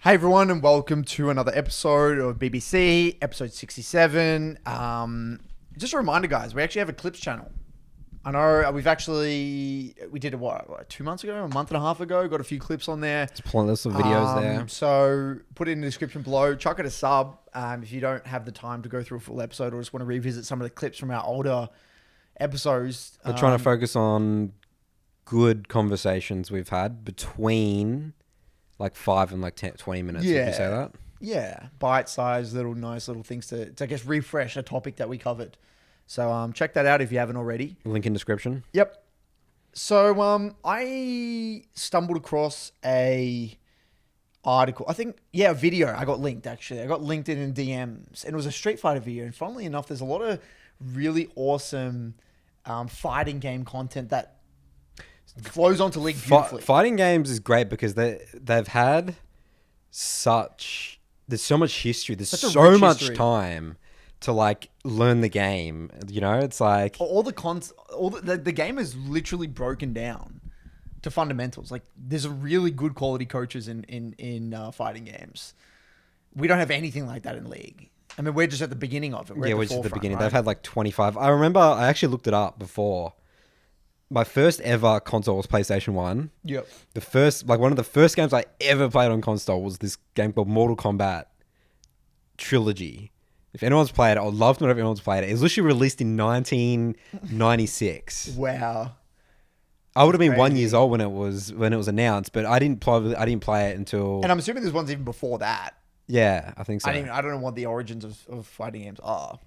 Hey everyone, and welcome to another episode of BBC, episode 67. Just a reminder, guys, we actually have a clips channel. I know we did it, what, 2 months ago, a month and a half ago, got a few clips on there. There's plenty of videos there. So put it in the description below. Chuck it a sub if you don't have the time to go through a full episode or just want to revisit some of the clips from our older episodes. We're trying to focus on good conversations we've had between like 5 and like 10, 20 minutes. Would you say that? Yeah, bite-sized nice little things to I guess refresh a topic that we covered. So check that out if you haven't already. Link in description. Yep. So I stumbled across a article. I think a video. I got linked actually. I got linked in DMs, and it was a Street Fighter video. And funnily enough, there's a lot of really awesome fighting game content that flows onto League beautifully. Fighting games is great because they've had there's so much history. There's so much history. Time to like learn the game. You know, it's like the game is literally broken down to fundamentals. Like there's a really good quality coaches in fighting games. We don't have anything like that in League. I mean, we're just at the beginning of it. We're just at the beginning. Right? They've had like 25. I remember I actually looked it up before. My first ever console was PlayStation 1. Yep. One of the first games I ever played on console was this game called Mortal Kombat Trilogy. If anyone's played it, I would love to know if anyone's played it. It was literally released in 1996. Wow. I would have been 1 year old when it was announced, but I didn't play it until. And I'm assuming there's ones even before that. Yeah, I think so. I don't know what the origins of fighting games are.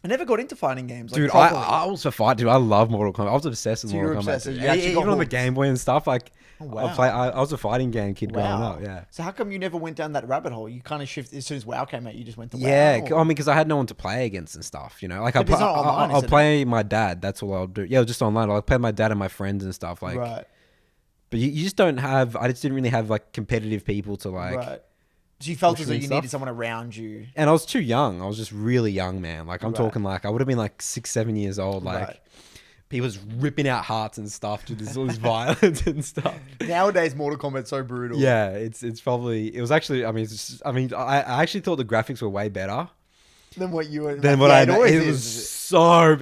I never got into fighting games. Dude, I also fight. Dude, I love Mortal Kombat. I was obsessed with Mortal Kombat. Even on the Game Boy and stuff. Like, I was a fighting game kid growing up. Yeah. So how come you never went down that rabbit hole? You kind of shifted as soon as WoW came out. You just went to WoW. Yeah, I mean, because I had no one to play against and stuff. You know, like I'll play my dad. That's all I'll do. Yeah, just online. I'll play my dad and my friends and stuff. Like, right. But you just don't have. I just didn't really have like competitive people to like. Right. So you felt as though you needed someone around you. And I was too young. I was just really young, man. Like, I'm talking like, I would have been like 6, 7 years old. Like, people just ripping out hearts and stuff. Dude, there's all this violence and stuff. Nowadays, Mortal Kombat's so brutal. Yeah, it was actually, I actually thought the graphics were way better. Than what you were. It's just so,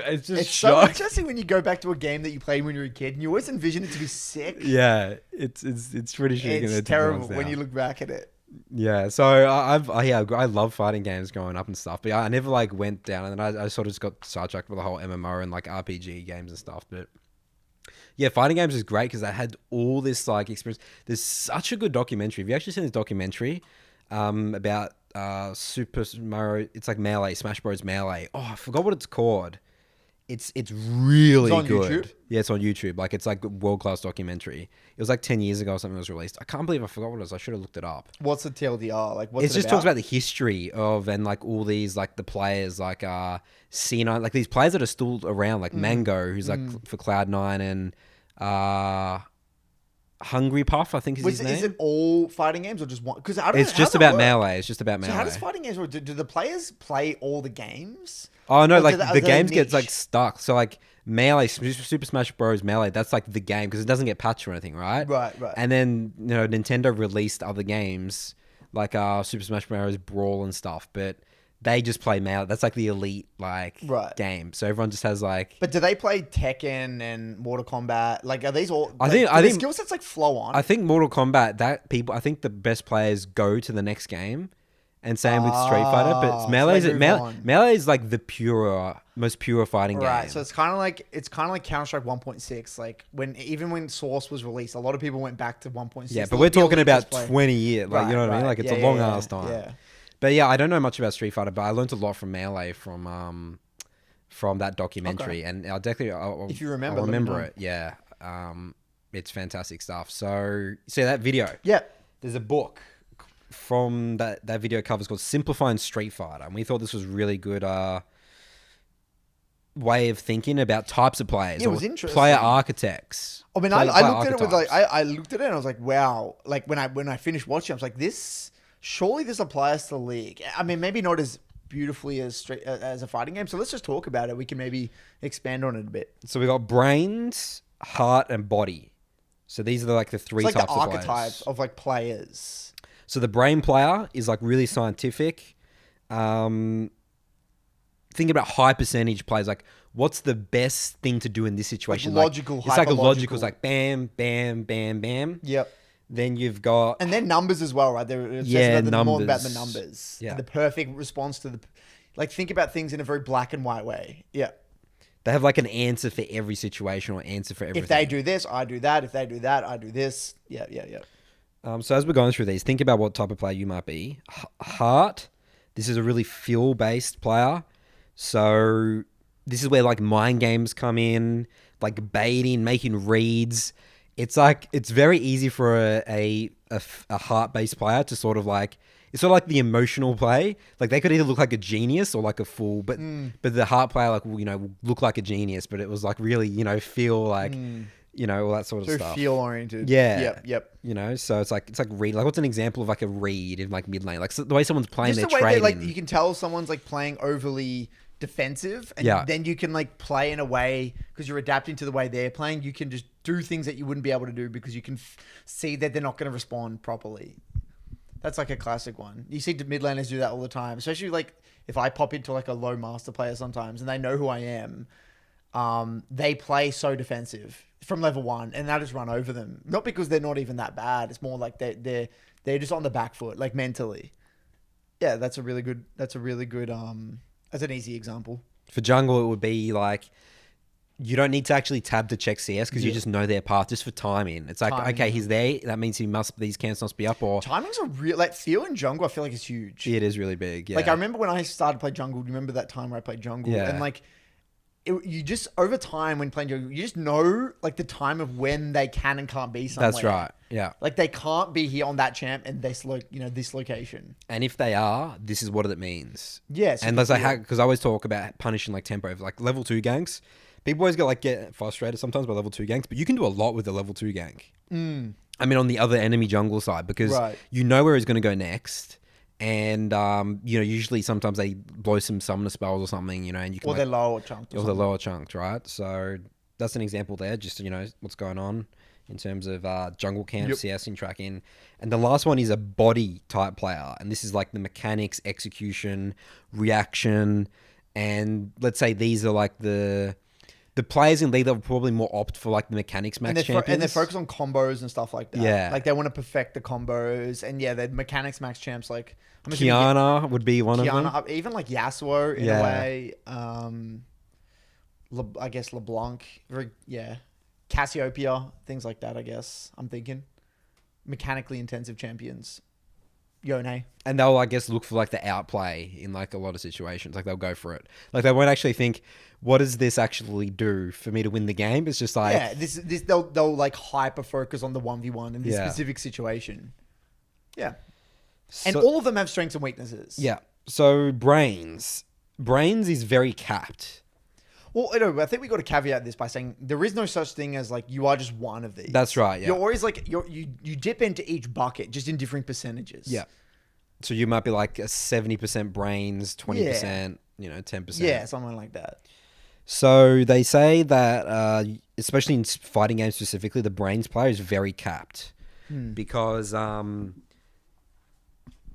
especially when you go back to a game that you played when you were a kid, and you always envision it to be sick. Yeah, it's pretty shitty. It's terrible when you look back at it. Yeah, so I love fighting games growing up and stuff, but I never like went down, and then I sort of just got sidetracked with the whole MMO and like RPG games and stuff. But yeah, fighting games is great because I had all this like experience. There's such a good documentary. Have you actually seen this documentary about Super Mario? It's like Melee, Smash Bros. Melee. Oh, I forgot what it's called. It's really good. YouTube? Yeah, it's on YouTube. Like, it's like a world-class documentary. It was like 10 years ago or something was released. I can't believe I forgot what it was. I should have looked it up. What's the TLDR? Like, what's it just talks about the history of, and like all these, like the players, like C9, like these players that are still around, like Mango, who's like for Cloud9, and Hungry Puff, I think is his name. Is it all fighting games or just one? Because it's just about Melee. It's just about Melee. So how does fighting games work? Do the players play all the games? Oh no, like the games get like stuck. So like Melee, Super Smash Bros. Melee, that's like the game because it doesn't get patched or anything, right? Right. And then Nintendo released other games like Super Smash Bros. Brawl and stuff, but they just play Melee. That's like the elite game. So everyone just has like. But do they play Tekken and Mortal Kombat? Like, are these all? I think the skill sets like flow on. I think Mortal Kombat. I think the best players go to the next game. And same with Street Fighter, but Melee is like the most pure fighting game. Right, so it's kind of like Counter-Strike 1.6. Like when Source was released, a lot of people went back to 1.6. Yeah, but we're talking about 20 years. Like, you know what I mean? Like, it's a long ass time. Yeah. But yeah, I don't know much about Street Fighter, but I learned a lot from Melee from that documentary, and I'll definitely if you remember, I'll remember it. Yeah, it's fantastic stuff. So see that video? Yeah, there's a book from that video covers called Simplifying Street Fighter, and we thought this was really good way of thinking about types of players. It was interesting. Player architects. I mean, I looked at it with like I looked at it and I was like, wow. Like when I finished watching, I was like, surely this applies to the League. I mean, maybe not as beautifully as a fighting game. So let's just talk about it. We can maybe expand on it a bit. So we got brains, heart, and body. So these are like the three types of players. It's like the archetypes of like players. So the brain player is like really scientific. Thinking about high percentage plays, like what's the best thing to do in this situation? logical, it's like a logical. It's hyper-logical. like bam, bam, bam, bam. Yep. Then you've got And then numbers as well, right? It says Yeah, more about the numbers. numbers. Yeah. And the perfect response to the... Like, think about things in a very black and white way. Yeah. they have like an answer for every situation or answer for everything. If they do this, I do that. If they do that, I do this. Yeah. So as we're going through these, think about what type of player you might be. Heart. This is a really feel-based player. So this is where like mind games come in, like baiting, making reads. It's like it's very easy for a heart-based player to sort of like it's sort of like the emotional play. Like they could either look like a genius or like a fool, but the heart player like will look like a genius, but it was like really feel like all that sort of So stuff. feel oriented. Yeah. Yep. So it's like read. Like what's an example of like a read in like mid lane? Like so the way someone's playing Just their the way that trading. like you can tell someone's like playing overly defensive, and Yeah. then you can like play in a way because you're adapting to the way they're playing. You can just do things that you wouldn't be able to do because you can see that they're not going to respond properly. That's like a classic one. You see mid laners do that all the time, especially like if I pop into like a low master player sometimes and they know who I am. They play so defensive from level 1, and I just run over them. Not because they're not even that bad. It's more like they're just on the back foot, like mentally. Yeah, that's a really good. That's an easy example. For jungle, it would be like you don't need to actually tab to check CS because you just know their path just for timing. It's like okay, he's there. That means these camps must be up. Or Timing's a real like feel in jungle. I feel like it's huge. it is really big. Yeah. Like I remember when I started to play jungle. Do you remember that time where I played jungle? Yeah. And like. You just over time when playing jungle, you just know like the time of when they can and can't be somewhere. That's right. Yeah. Like they can't be here on that champ and this location. And if they are, this is what it means. Yes. And as because I always talk about punishing like tempo of like level 2 ganks. People always get frustrated sometimes by level 2 ganks, but you can do a lot with the level 2 gank. I mean, on the other enemy jungle side, because you know where he's going to go next. And usually sometimes they blow some summoner spells or something, and you can they're lower chunked. Or the lower chunked, right? So that's an example there, just what's going on in terms of jungle camp, CS and tracking. And the last one is a body type player, and this is like the mechanics, execution, reaction, and let's say these are like the players in league that will probably more opt for like the mechanics max champions. And they're focused on combos and stuff like that. Yeah. Like they want to perfect the combos. And yeah, the mechanics max champs like... Kiana would be one of them. Even like Yasuo in a way. I guess LeBlanc. Cassiopeia. Things like that, I guess. I'm thinking. Mechanically intensive champions. Yone. And they'll, I guess, look for like the outplay in like a lot of situations. Like they'll go for it. Like they won't actually think, what does this actually do for me to win the game? It's just like they'll like hyper focus on the 1v1 in this specific situation. Yeah. And all of them have strengths and weaknesses. Yeah. So Brains is very capped. Well, I think we got to caveat this by saying there is no such thing as like you are just one of these. That's right. Yeah. You're always like you dip into each bucket just in different percentages. Yeah. So you might be like a 70% Brains, 20%, 10%. Yeah, something like that. So they say that, especially in fighting games specifically, the Brains player is very capped because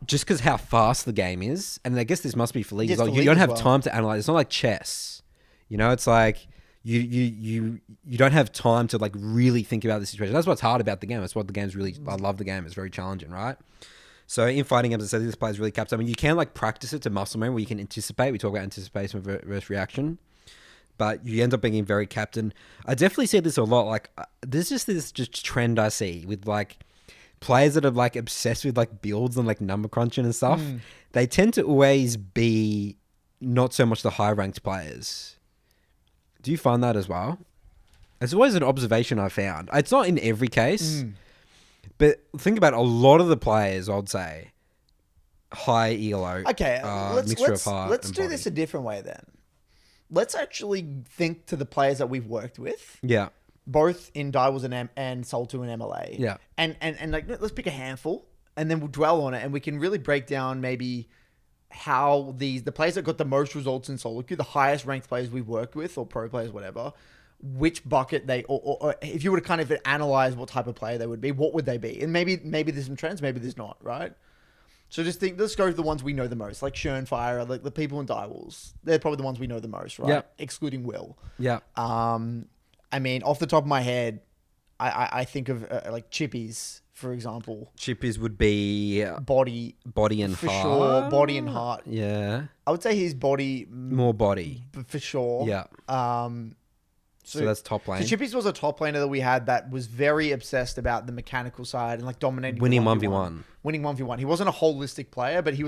just because how fast the game is, and I guess this must be for leagues. Like, you don't have time to analyze. It's not like chess. It's like you don't have time to like really think about the situation. That's what's hard about the game. That's what the game's really. I love the game. It's very challenging, right? So in fighting games, I said this player is really capped. I mean, you can like practice it to muscle memory where you can anticipate. We talk about anticipation versus reaction, but you end up being very capped. And I definitely see this a lot. Like there's just this trend I see with like players that are like obsessed with like builds and like number crunching and stuff. They tend to always be not so much the high ranked players. Do you find that as well? It's always an observation I found. It's not in every case, but think about a lot of the players, I'd say, high ELO. Okay, let's do body. this a different way then. Let's actually think to the players that we've worked with. Yeah. Both in Direwolves and Soul2 and MLA. Yeah. And like, let's pick a handful and then we'll dwell on it and we can really break down maybe how the players that got the most results in solo queue, the highest ranked players we've worked with or pro players, whatever, which bucket they, or if you were to kind of analyze what type of player they would be, what would they be? And maybe there's some trends, maybe there's not, right? So just think, let's go to the ones we know the most, like Schönfire, like the people in Direwolves. They're probably the ones we know the most, right? Yeah. Excluding Will. Yeah. I mean, off the top of my head, I think of like Chippies, for example. Chippies would be Body and for heart. sure, body and heart. Yeah. I would say his body More body. for sure. Yeah. So that's top lane. So Chippies was a top laner that we had that was very obsessed about the mechanical side and like dominating the Winning 1v1. Winning 1v1. He wasn't a holistic player, but he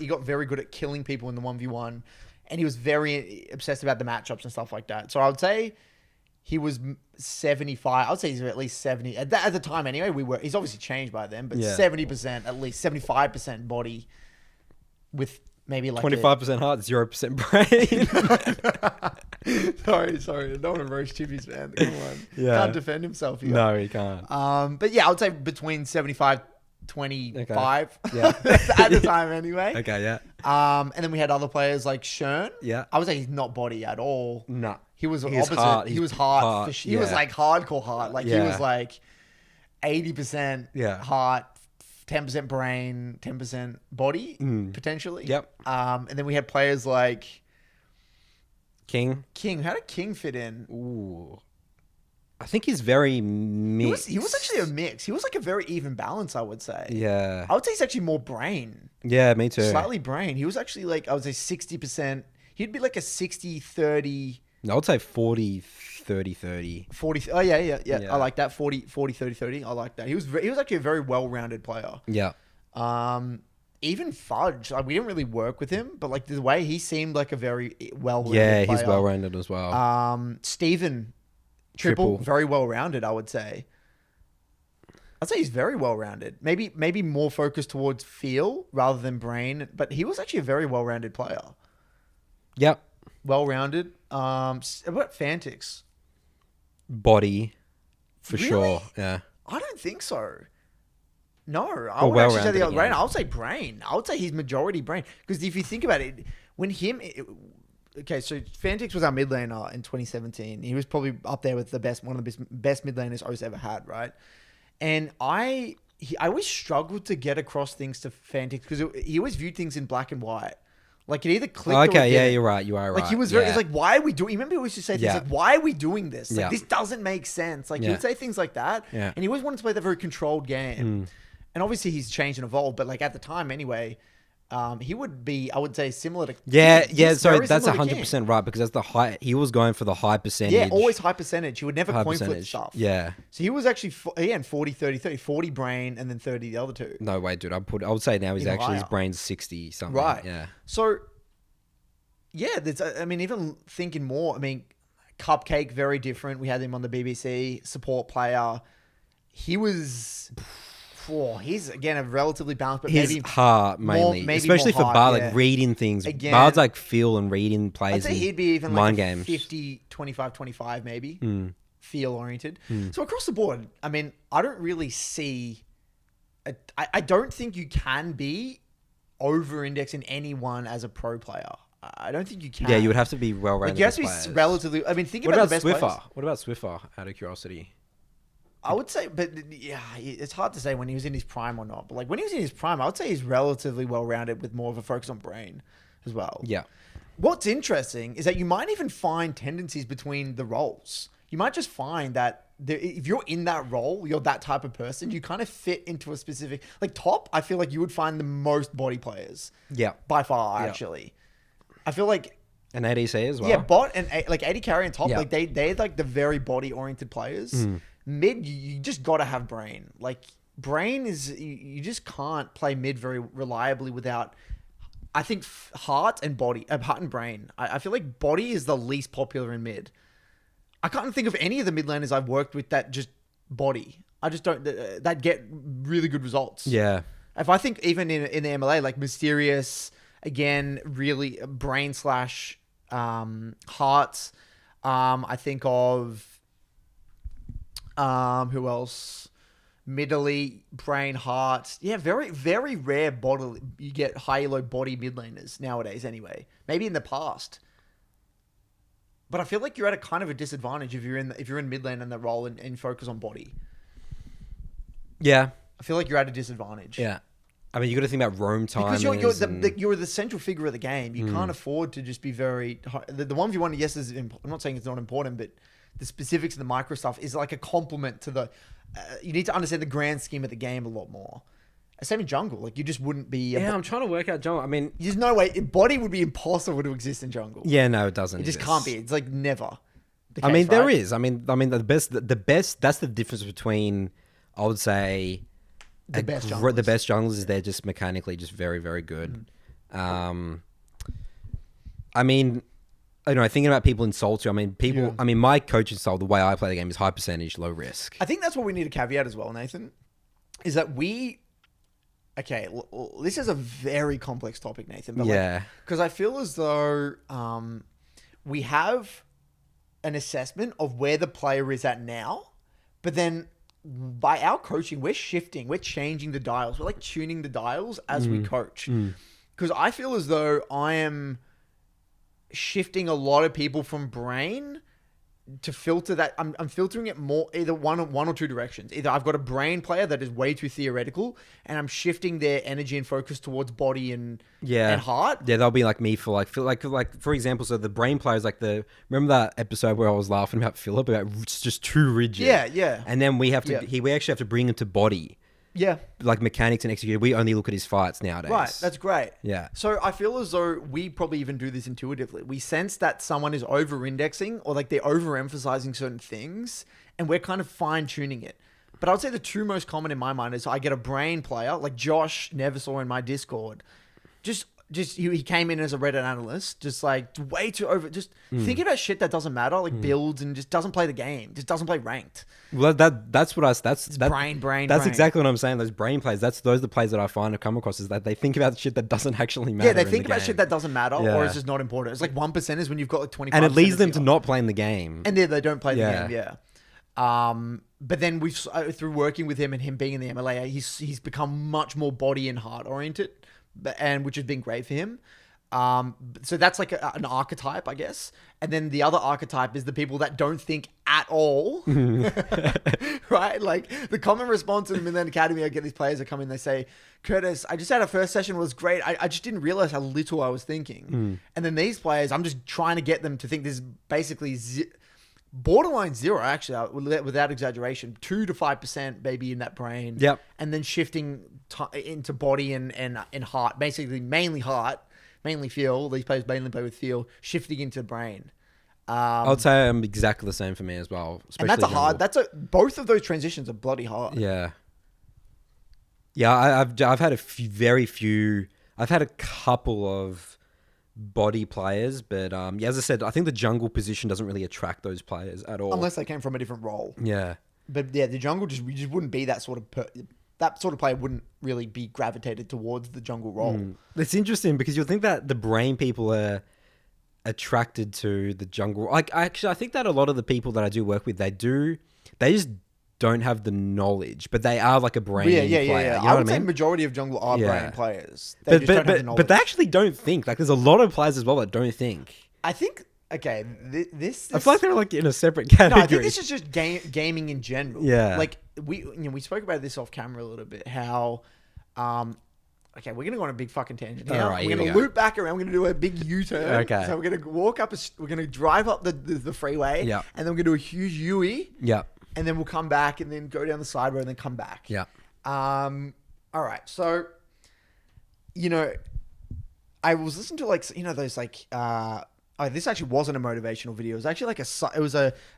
got very good at killing people in the 1v1, and he was very obsessed about the matchups and stuff like that. So I would say he was 75. I would say he's at least 70 at the time anyway. He's obviously changed by then, but 70% at least 75% body with maybe like 25% heart, 0% brain. Sorry. I don't want to roast Chippies, man. Come on. Yeah. Can't defend himself here. No, he can't. But yeah, I would say between 75, 25 Yeah. at the time anyway. Okay, yeah. And then we had other players like Schön. Yeah. I would say he's not body at all. No. He was He's opposite. heart. He He's was heart. heart, He was yeah. like hardcore heart. Like he Yeah. was like 80% Yeah. heart, 10% brain, 10% body, potentially. Yep. And then we had players like King. King. How did King fit in? Ooh. I think he's very mixed. He was actually a mix. He was like a very even balance, I would say. Yeah. I would say he's actually more brain. Yeah, me too. Slightly brain. He was actually like, I would say 60%. He'd be like a 60, 30, I would say 40, 30, 30. 40. Oh, yeah. Yeah. I like that. 40, 30, 30. I like that. He was actually a very well-rounded player. Yeah. Even Fudge, like, we didn't really work with him, but like the way he seemed like a very well-rounded Yeah, player. he's well-rounded as well. Steven, triple, very well-rounded, I would say. I'd say he's very well-rounded. Maybe more focused towards feel rather than brain, but he was actually a very well-rounded player. Yep. Well-rounded. What about Fantix? Body, for Really? sure. Yeah. I don't think so. No, I Or would actually say well-rounded the other brain. again. I would say brain. I would say he's majority brain. Because if you think about it, okay, so Fantix was our mid laner in 2017. He was probably up there with one of the best mid laners O's ever had, right? And I always struggled to get across things to Fantix because he always viewed things in black and white. Like it either clicked or it Okay, yeah, didn't. you're right. You are right. Like he was very, yeah. it's like, why are we doing? Remember, he used to say things Yeah. like, "Why are we doing this? Like Yeah. this doesn't make sense." Like he Yeah. would say things like that, Yeah. and he always wanted to play that very controlled game. And obviously, he's changed and evolved. But like at the time, anyway, he would be, I would say, similar to Yeah, he's yeah. Sorry, very that's similar to 100% right because that's the high. He was going for the high percentage. Yeah, always high percentage. He would never high coin flip percentage. stuff. Yeah. So he was actually again 40, 30, 30, 40 brain, and then 30 the other two. No way, dude. I would say now he's Even actually his higher. brain's 60 something. Right. Yeah. So, yeah, I mean, even thinking more, I mean, Cupcake, very different. We had him on the BBC, support player. He was, he's, again, a relatively balanced, but His maybe, heart mainly, maybe especially more for heart, Bard, yeah. like reading things. Again- Bard's like feel and reading I'd plays. say and he'd be even like mind a games. 50, 25, 25 maybe, Hmm. feel oriented. So across the board, I mean, I don't really see, I don't think you can be over-indexing anyone as a pro player. I don't think you can. Yeah, you would have to be well-rounded. Like you have to be players. relatively. I mean, think What about about the best Swiffer? players. What about Swiffer? Out of curiosity. I would say, but yeah, it's hard to say when he was in his prime or not. But like when he was in his prime, I would say he's relatively well-rounded with more of a focus on brain as well. Yeah. What's interesting is that you might even find tendencies between the roles. You might just find that if you're in that role, you're that type of person, you kind of fit into a specific, like top, I feel like you would find the most body players Yeah. by far, Yeah. actually. I feel like, And ADC as well. yeah, bot and like 80 carry and top, Yeah. like they're like the very body oriented players. Mid, you just got to have brain. Like brain is, you just can't play mid very reliably without, I think heart and body, heart and brain. I feel like body is the least popular in mid. I can't think of any of the mid laners I've worked with that just body. I just don't, that get really good results. Yeah. If I think even in the MLA, like Mysterious, again, really brain / hearts. I think of who else? Middly, brain, heart. Yeah, very, very rare body. You get high low body mid laners nowadays anyway. Maybe in the past. But I feel like you're at a kind of a disadvantage if you're in mid lane in that role and focus on body. Yeah. I feel like you're at a disadvantage. Yeah. I mean, you got to think about roam time. Because you're the central figure of the game. You can't afford to just be very... The 1v1, yes, I'm not saying it's not important, but the specifics of the micro stuff is like a complement to the... you need to understand the grand scheme of the game a lot more. Same in jungle. Like, you just wouldn't be... I'm trying to work out jungle. I mean... There's no way... Body would be impossible to exist in jungle. Yeah, no, it doesn't. It just can't be. It's like never the I case, mean, there right? is. I mean, the best, that's the difference between, I would say... The best junglers is they're just mechanically just very, very good. I mean, you know, thinking about people in Soul 2, I mean, I mean, my coaching style, the way I play the game is high percentage, low risk. I think that's what we need to caveat as well, Nathan, is that okay, this is a very complex topic, Nathan. But yeah. Because I feel as though we have an assessment of where the player is at now, but then by our coaching, we're shifting, we're changing the dials. We're like tuning the dials as we coach. Because I feel as though I am shifting a lot of people from brain to filter that. I'm filtering it more either one or two directions. Either I've got a brain player that is way too theoretical and I'm shifting their energy and focus towards body and heart. Yeah, they'll be like me for for example, so the brain player is like remember that episode where I was laughing about Philip about it's just too rigid. Yeah. And then we actually have to bring him to body. Yeah. Like mechanics and execution. We only look at his fights nowadays. Right. That's great. Yeah. So I feel as though we probably even do this intuitively. We sense that someone is over-indexing or like they're over-emphasizing certain things and we're kind of fine-tuning it. But I would say the two most common in my mind is I get a brain player like Josh Neversaw in my Discord. Just he came in as a Reddit analyst, just like way too over, just thinking about shit that doesn't matter, like builds and just doesn't play the game, just doesn't play ranked. Well, that's Brain. That's exactly what I'm saying. Those brain plays. Those are the plays that I find have come across is that they think about shit that doesn't actually matter. Yeah, they think about shit that doesn't matter or it's just not important. It's like 1% is when you've got like 25%. And it leads them to not playing the game. And they don't play the game. Yeah. But then we've through working with him and him being in the MLA, he's become much more body and heart oriented. And which has been great for him. So that's like an archetype, I guess. And then the other archetype is the people that don't think at all, right? Like the common response in the Midland Academy, I get these players that come in, they say, Curtis, I just had a first session, it was great. I just didn't realize how little I was thinking. And then these players, I'm just trying to get them to think there's basically borderline zero, actually, without exaggeration, 2 to 5% maybe in that brain. Yep. And then shifting into body and heart, basically mainly heart, mainly feel. These players mainly play with feel, shifting into brain. I would say I'm exactly the same for me as well. And that's both of those transitions are bloody hard. Yeah. Yeah, I've had I've had a couple of body players, but as I said, I think the jungle position doesn't really attract those players at all, unless they came from a different role. Yeah, but yeah, the jungle we just wouldn't be that sort of that sort of player wouldn't really be gravitated towards the jungle role. It's interesting because you'll think that the brain people are attracted to the jungle. Like I think that a lot of the people that I do work with, they just don't have the knowledge, but they are like a brain player. Yeah. You know I what would say mean? majority of jungle are brain players. They just don't have the knowledge. But they actually don't think. Like there's a lot of players as well that don't think. I think, okay, this I feel like they're like in a separate category. No, I think this is just gaming in general. Yeah. Like we spoke about this off camera a little bit, how, okay, we're going to go on a big fucking tangent here. All right, we're going to loop back around. We're going to do a big U-turn. Okay. So we're going to walk up, we're going to drive up the freeway. Yeah. And then we're going to do a huge U-E. Yeah. And then we'll come back and then go down the side road and then come back. Yeah. All right. So, I was listening to those this actually wasn't a motivational video. It was actually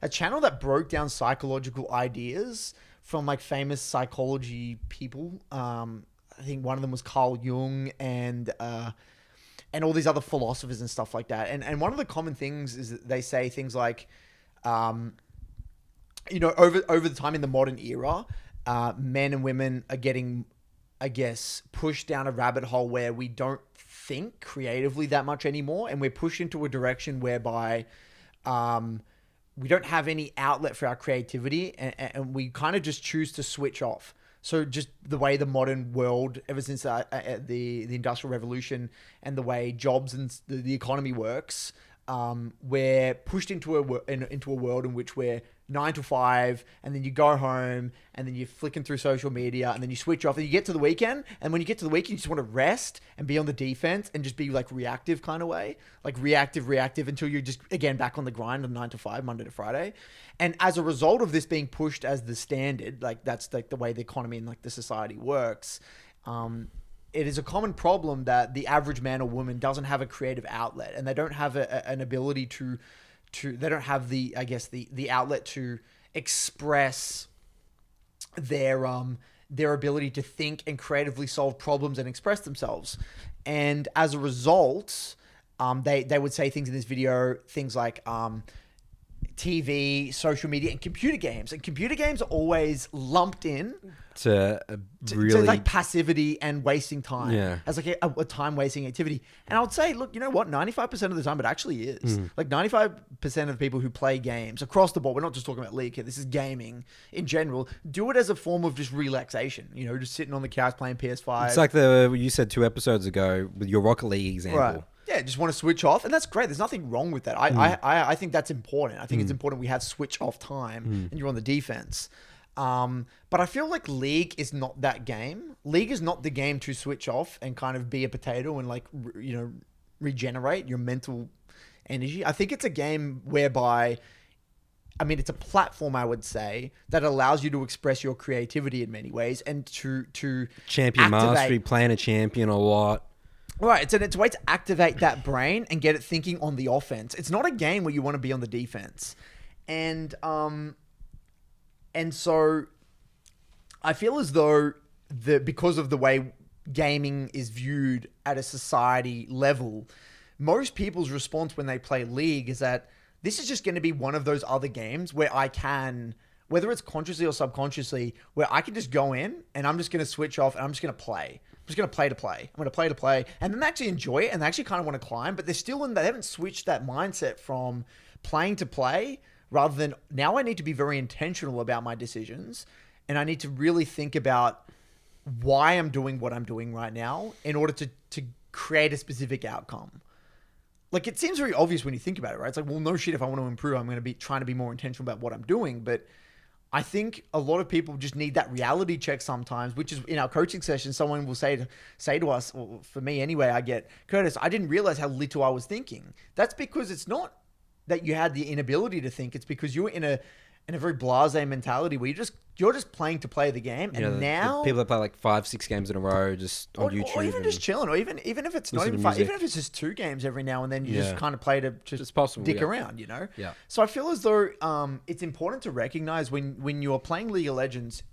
a channel that broke down psychological ideas from like famous psychology people. I think one of them was Carl Jung and all these other philosophers and stuff like that. And one of the common things is that they say things like, over the time in the modern era, men and women are getting, I guess, pushed down a rabbit hole where we don't think creatively that much anymore. And we're pushed into a direction whereby we don't have any outlet for our creativity and we kind of just choose to switch off. So just the way the modern world, ever since the Industrial Revolution and the way jobs and the economy works, we're pushed into a world in which we're 9 to 5, and then you go home, and then you're flicking through social media, and then you switch off, and you get to the weekend, and when you get to the weekend, you just want to rest and be on the defense and just be like reactive kind of way, like reactive until you're just again back on the grind of 9 to 5, Monday to Friday. And as a result of this being pushed as the standard, like that's like the way the economy and like the society works, it is a common problem that the average man or woman doesn't have a creative outlet, and they don't have an ability to they don't have the, I guess, the outlet to express their ability to think and creatively solve problems and express themselves. And as a result, they would say things in this video, things like TV, social media, and computer games. And computer games are always lumped in to to like passivity and wasting time. Yeah. As like a time wasting activity. And I would say, look, you know what? 95% of the time it actually is. Like 95% of people who play games across the board, we're not just talking about League here, this is gaming in general, do it as a form of just relaxation. You know, just sitting on the couch playing PS5. It's like you said 2 episodes ago with your Rocket League example. Right. Yeah, just want to switch off, and that's great. There's nothing wrong with that. I think that's important. I think it's important we have switch off time, and you're on the defense. But I feel like League is not that game. League is not the game to switch off and kind of be a potato and like regenerate your mental energy. I think it's a game whereby, I mean, it's a platform, I would say, that allows you to express your creativity in many ways and to champion activate. mastery, playing a champion a lot. Right, it's a way to activate that brain and get it thinking on the offense. It's not a game where you want to be on the defense. And so I feel as though because of the way gaming is viewed at a society level, most people's response when they play League is that this is just going to be one of those other games where I can, whether it's consciously or subconsciously, where I can just go in and I'm just going to switch off and I'm just going to play. I'm just going to play to play. I'm going to play to play. And then they actually enjoy it and they actually kind of want to climb, but they're still they haven't switched that mindset from playing to play, rather than now I need to be very intentional about my decisions. And I need to really think about why I'm doing what I'm doing right now in order to create a specific outcome. Like, it seems very obvious when you think about it, right? It's like, well, no shit, if I want to improve, I'm going to be trying to be more intentional about what I'm doing. But I think a lot of people just need that reality check sometimes, which is in our coaching session, someone will say to us, or for me anyway, I get, Curtis, I didn't realize how little I was thinking. That's because it's not that you had the inability to think. It's because you were in a very blasé mentality where you're just playing to play the game. And now the people that play like 5-6 games in a row just on YouTube, or even just chilling, or even if it's not even 5, even if it's just 2 games every now and then, you just kind of play to just it's possible, dick around, you know? Yeah. So I feel as though it's important to recognize when you're playing League of Legends,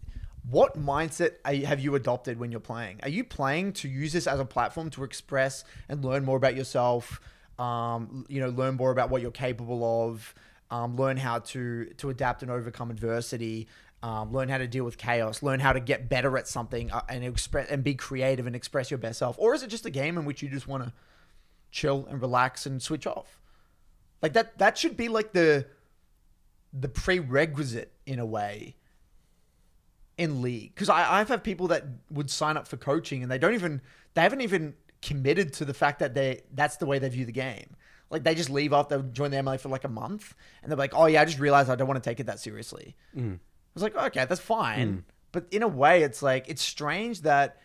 what mindset have you adopted when you're playing? Are you playing to use this as a platform to express and learn more about yourself? Learn more about what you're capable of. Learn how to adapt and overcome adversity. Learn how to deal with chaos. Learn how to get better at something and express and be creative and express your best self. Or is it just a game in which you just want to chill and relax and switch off? Like that should be like the prerequisite in a way in League. Because I've had people that would sign up for coaching and they haven't even committed to the fact that that's the way they view the game. Like, they just leave after they join the MLA for like a month and they're like, oh yeah, I just realized I don't want to take it that seriously. I was like, okay, that's fine. But in a way, it's like, it's strange that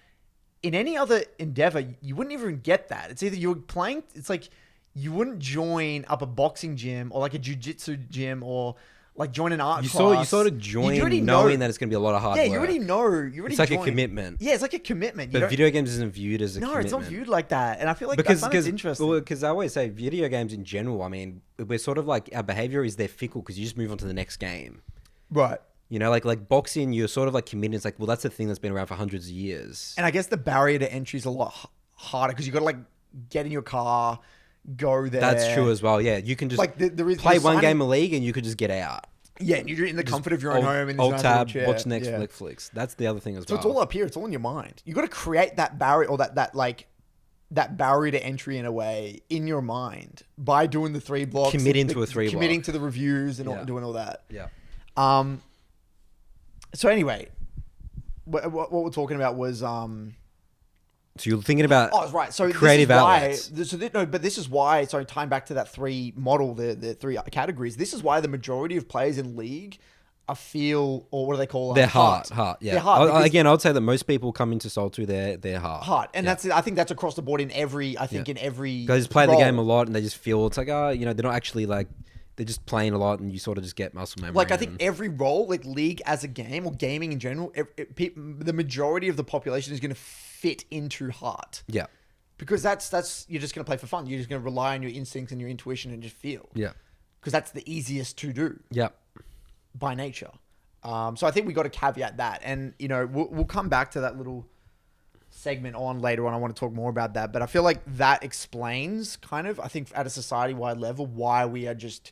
in any other endeavor, you wouldn't even get that. It's either you're playing, it's like you wouldn't join up a boxing gym or like a jiu-jitsu gym or like join an art class. You sort of join knowing that it's going to be a lot of hard work. Yeah, you already know. It's like a commitment. Yeah, it's like a commitment. But video games isn't viewed as a commitment. No, it's not viewed like that. And I feel like that's interesting. Because I always say video games in general, I mean, we're sort of like, our behavior is they're fickle because you just move on to the next game. Right. You know, like boxing, you're sort of like committed. It's like, well, that's a thing that's been around for hundreds of years. And I guess the barrier to entry is a lot harder because you got to like get in your car, go there. That's true as well. Yeah, you can just like play one game of League and you could just get out. Yeah, and you're in the comfort of your own home. And old tab, watch Netflix. That's the other thing as well. So it's all up here. It's all in your mind. You got to create that barrier or that barrier to entry in a way in your mind by doing the 3 blocks. Committing to a 3 block. Committing to the reviews and doing all that. Yeah. So anyway, what we're talking about was So you're thinking about Oh, right. So creative outlets. This is why. So tying back to that three model, the three categories. This is why the majority of players in League, I feel, or what do they call Their heart? heart, yeah. Their heart. Again, I would say that most people come into Soul 2 their heart. Heart, and that's I think that's across the board in every. I think in every. Guys play the role. game a lot, and they just feel it's like, they're not actually like, they're just playing a lot, and you sort of just get muscle memory. Like I think every role, like League as a game or gaming in general, the majority of the population is going to fit into heart. Yeah. Because that's you're just going to play for fun. You're just going to rely on your instincts and your intuition and just feel. Yeah. Because that's the easiest to do. Yeah. By nature. So I think we got to caveat that, and we'll come back to that little segment on later on. I want to talk more about that, but I feel like that explains kind of, I think at a society-wide level, why we are just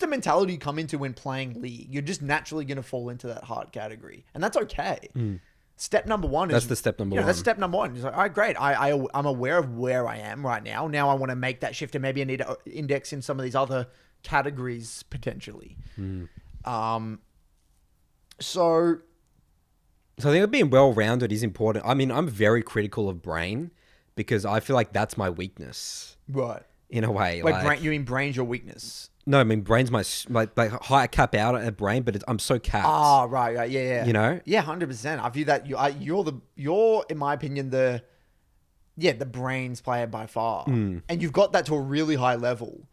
a mentality you come into when playing League. You're just naturally going to fall into that hard category, and that's okay. Step number one is That's the step number one. That's step number one. It's like, all right, great. I'm aware of where I am right now. Now I want to make that shift, and maybe I need to index in some of these other categories potentially. So I think being well-rounded is important. I mean, I'm very critical of brain because I feel like that's my weakness. Right. In a way. Like brain, you mean brain's your weakness? No, I mean, brain's my high cap out at brain, but I'm so capped. Oh, right. Yeah. Yeah, 100%. I view that you're in my opinion, the brains player by far. And you've got that to a really high level.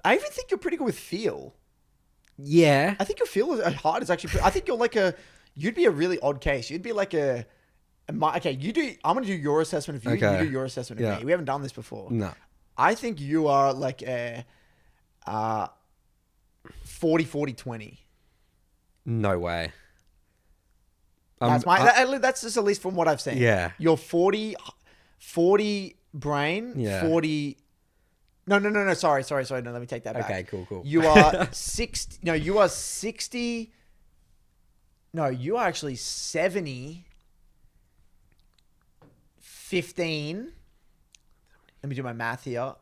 I even think you're pretty good with feel. Yeah. I think your feel is hard. Is actually. I think you'd be a really odd case. You'd be like okay. I'm gonna do your assessment of you. Okay. You do your assessment of me. We haven't done this before. No. I think you are like a 40-40-20. No way. That's just at least from what I've seen. Yeah. You're 40 brain, Yeah. 40. No. Sorry. No, let me take that back. Okay, cool. You are 60. No, you are 60. No, you are actually 70. 15. Let me do my math here.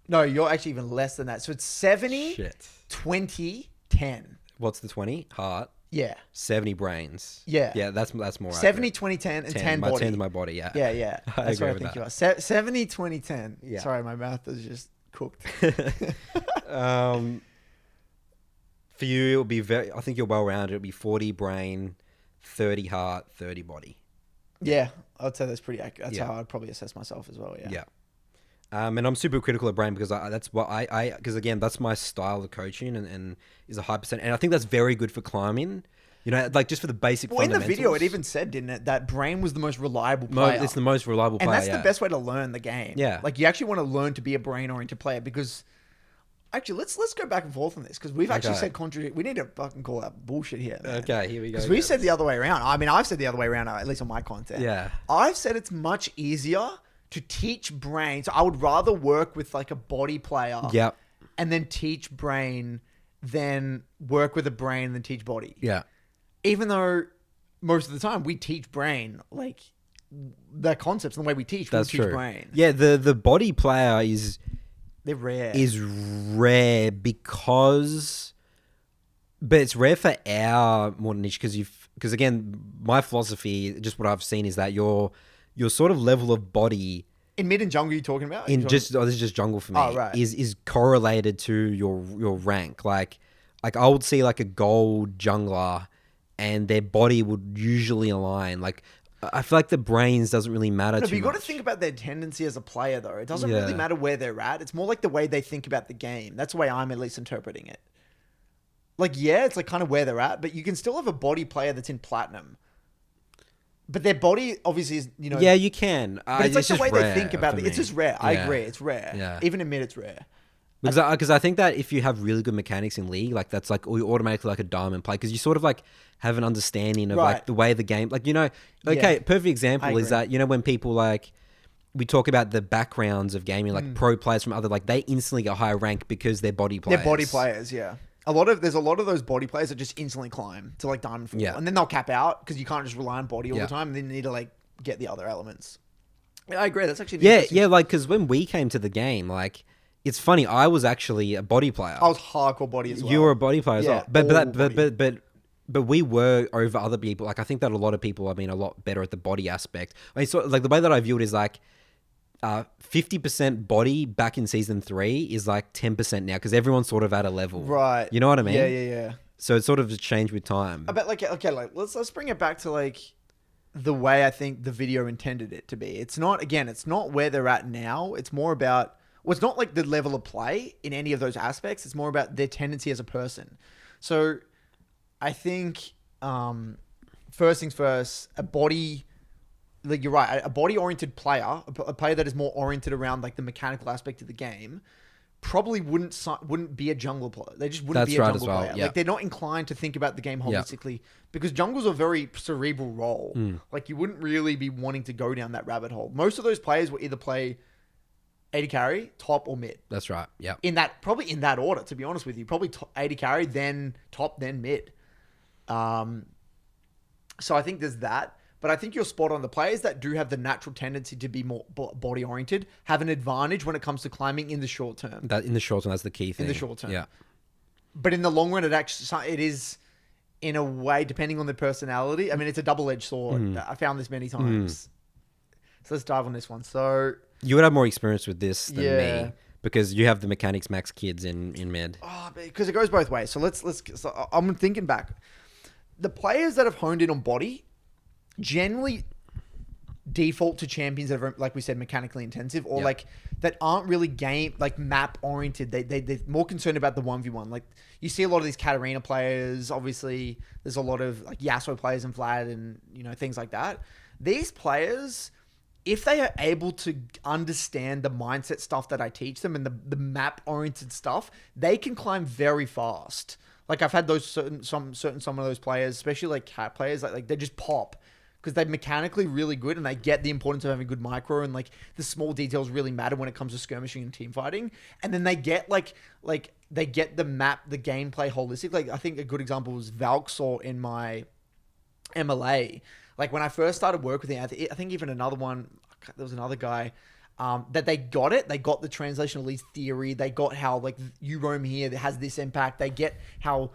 No, you're actually even less than that. So it's 70, Shit. 20, 10. What's the 20? Heart. Yeah. 70 brains. Yeah. Yeah, that's more 70, accurate. 20, 10, and 10. 10 My body. 10's my body, yeah. Yeah. I That's agree what I with think that. you are. 70, 20, 10. Yeah. Sorry, my math is just cooked. For you, it'll be I think you're well-rounded. It'll be 40 brain, 30 heart, 30 body. Yeah, I'd say that's pretty accurate. That's Yeah. how I'd probably assess myself as well. Yeah. Yeah. And I'm super critical of brain because that's what because again, that's my style of coaching and is a high percent. And I think that's very good for climbing, like just for the basic Well, in the fundamentals. video, it even said, didn't it, that brain was the most reliable player. It's the most reliable player. And that's yeah. the best way to learn the game. Yeah. Like, you actually want to learn to be a brain-oriented player because... Actually, let's go back and forth on this because we've actually said we need to fucking call out bullshit here, man. Okay, here we go. Because we said the other way around. I mean, I've said the other way around, at least on my content. Yeah. I've said it's much easier to teach brain. So I would rather work with like a body player. Yep. And then teach brain than work with a brain and then teach body. Yeah. Even though most of the time we teach brain, like the concepts and the way we teach, That's we teach true. brain. Yeah, the body player They're rare. is rare because, but it's rare for our more niche because again, my philosophy, just what I've seen is that your sort of level of body In mid and jungle, you're talking about? this is just jungle for me. Oh, right. Is correlated to your rank. Like I would see like a gold jungler, and their body would usually align. Like I feel like the brains doesn't really matter No, too but you got to much. think about their tendency as a player, though. It doesn't really matter where they're at. It's more like the way they think about the game. That's the way I'm at least interpreting it. Like, yeah, it's like kind of where they're at, but you can still have a body player that's in platinum. But their body obviously is, Yeah, you can. But it's like the just way they rare think about for it. It's me. just rare. I Yeah. agree. It's rare. Yeah. Even in mid, it's rare. Because I think that if you have really good mechanics in League, like that's like you're automatically like a diamond player because you sort of like have an understanding of Right. like the way the game, like Yeah. perfect example I is agree. that when people like we talk about the backgrounds of gaming, like pro players from other, like they instantly get higher rank because they're body players. They're body players, yeah. There's a lot of those body players that just instantly climb to like diamond 4. Yeah. And then they'll cap out because you can't just rely on body all Yeah. the time. And then you need to like get the other elements. Yeah, I agree. That's actually an Yeah, interesting- yeah, like because when we came to the game, like it's funny, I was actually a body player. I was hardcore body as well. You were a body player as Yeah, well, but all but but we were over other people. Like I think that a lot of people have been a lot better at the body aspect. I mean, so like the way that I view it is like 50% body back in season 3 is like 10% now because everyone's sort of at a level. Right. You know what I mean? Yeah. So it's sort of changed with time. I bet like okay, like let's bring it back to like the way I think the video intended it to be. It's not where they're at now. It's more about it's not like the level of play in any of those aspects. It's more about their tendency as a person. So I think first things first, a body, like you're right, a body-oriented player, a player that is more oriented around like the mechanical aspect of the game, probably wouldn't be a jungler player. They just wouldn't be a jungle player. Yeah. Like they're not inclined to think about the game holistically because jungle's a very cerebral role. Like you wouldn't really be wanting to go down that rabbit hole. Most of those players will either play AD carry, top or mid. That's right. Yeah. Probably in that order, to be honest with you. Probably AD carry, then top, then mid. So I think there's that. But I think you're spot on. The players that do have the natural tendency to be more body oriented have an advantage when it comes to climbing in the short term. In the short term, that's the key thing. In the short term. Yeah. But in the long run, it is in a way, depending on the personality. I mean, it's a double-edged sword. I found this many times. So let's dive on this one. So you would have more experience with this than me because you have the Mechanics Max kids in mid. Oh, because it goes both ways. So so I'm thinking back. The players that have honed in on body generally default to champions that are, like we said, mechanically intensive or like that aren't really game like map oriented. They're more concerned about the 1v1. Like you see a lot of these Katarina players. Obviously, there's a lot of like Yasuo players in Vlad and things like that. These players, if they are able to understand the mindset stuff that I teach them and the map oriented stuff, they can climb very fast. Like I've had those some of those players, especially like cat players, like they just pop because they're mechanically really good and they get the importance of having good micro and like the small details really matter when it comes to skirmishing and team fighting. And then they get like they get the map, the gameplay holistic. Like I think a good example was Valksaw in my MLA. Like when I first started work with him, I think even another one, there was another guy that they got it. They got the translation of Lee's theory. They got how like you roam here that has this impact. They get how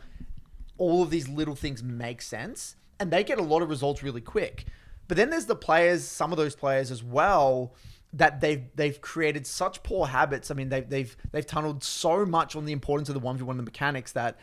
all of these little things make sense. And they get a lot of results really quick. But then there's the players, some of those players as well, that they've created such poor habits. I mean, they've tunneled so much on the importance of the 1v1 the mechanics that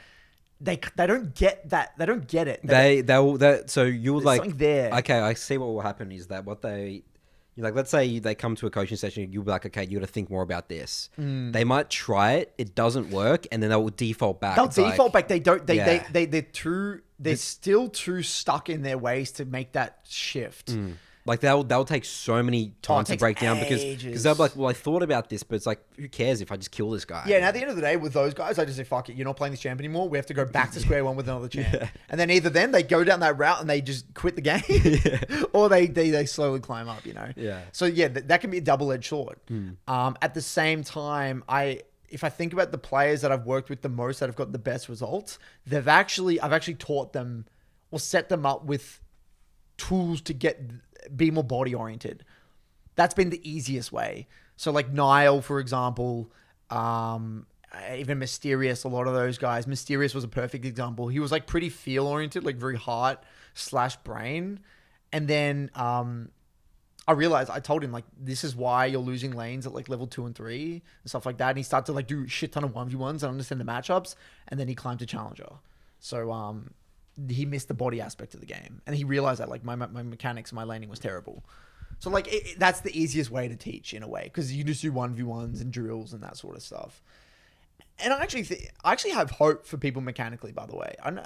they don't get that. They don't get it. So you'll like something there. Okay, I see what will happen is that let's say they come to a coaching session, you'll be like, okay, you got to think more about this. They might try it, it doesn't work, and then they will default back. Back. They don't. They're still too stuck in their ways to make that shift. Like they'll take so many times to break down because they'll be like, well, I thought about this, but it's like, who cares if I just kill this guy? Yeah, and at the end of the day, with those guys, I just say, fuck it, you're not playing this champ anymore. We have to go back to square one with another champ. And then either then they go down that route and they just quit the game, or they slowly climb up. Yeah. So yeah, that can be a double-edged sword. At the same time, if I think about the players that I've worked with the most that have got the best results, I've actually taught them or set them up with tools to be more body oriented. That's been the easiest way. So like Niall, for example, even Mysterious, a lot of those guys. Mysterious was a perfect example. He was like pretty feel oriented, like very heart/brain. And then I realized, I told him like, this is why you're losing lanes at like level 2 and 3 and stuff like that. And he started to like do a shit ton of 1v1s and understand the matchups. And then he climbed to Challenger. So he missed the body aspect of the game. And he realized that like my mechanics, my laning was terrible. So like that's the easiest way to teach in a way, because you just do 1v1s and drills and that sort of stuff. And I actually have hope for people mechanically, by the way. I don't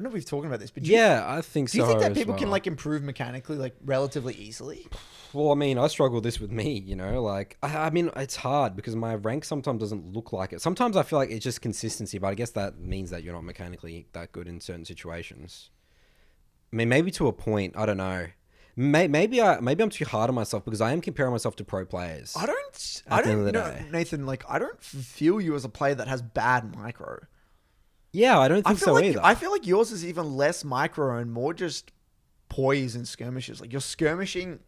know if we've talked about this, but I think so. Do you think that people can like improve mechanically like relatively easily? Well, I mean, I struggle with this with me, like, I mean, it's hard because my rank sometimes doesn't look like it. Sometimes I feel like it's just consistency, but I guess that means that you're not mechanically that good in certain situations. I mean, maybe to a point, I don't know. Maybe I'm too hard on myself because I am comparing myself to pro players. I don't know, Nathan, like, I don't feel you as a player that has bad micro. Yeah, I don't think so either. I feel like yours is even less micro and more just poise and skirmishes. Like, you're skirmishing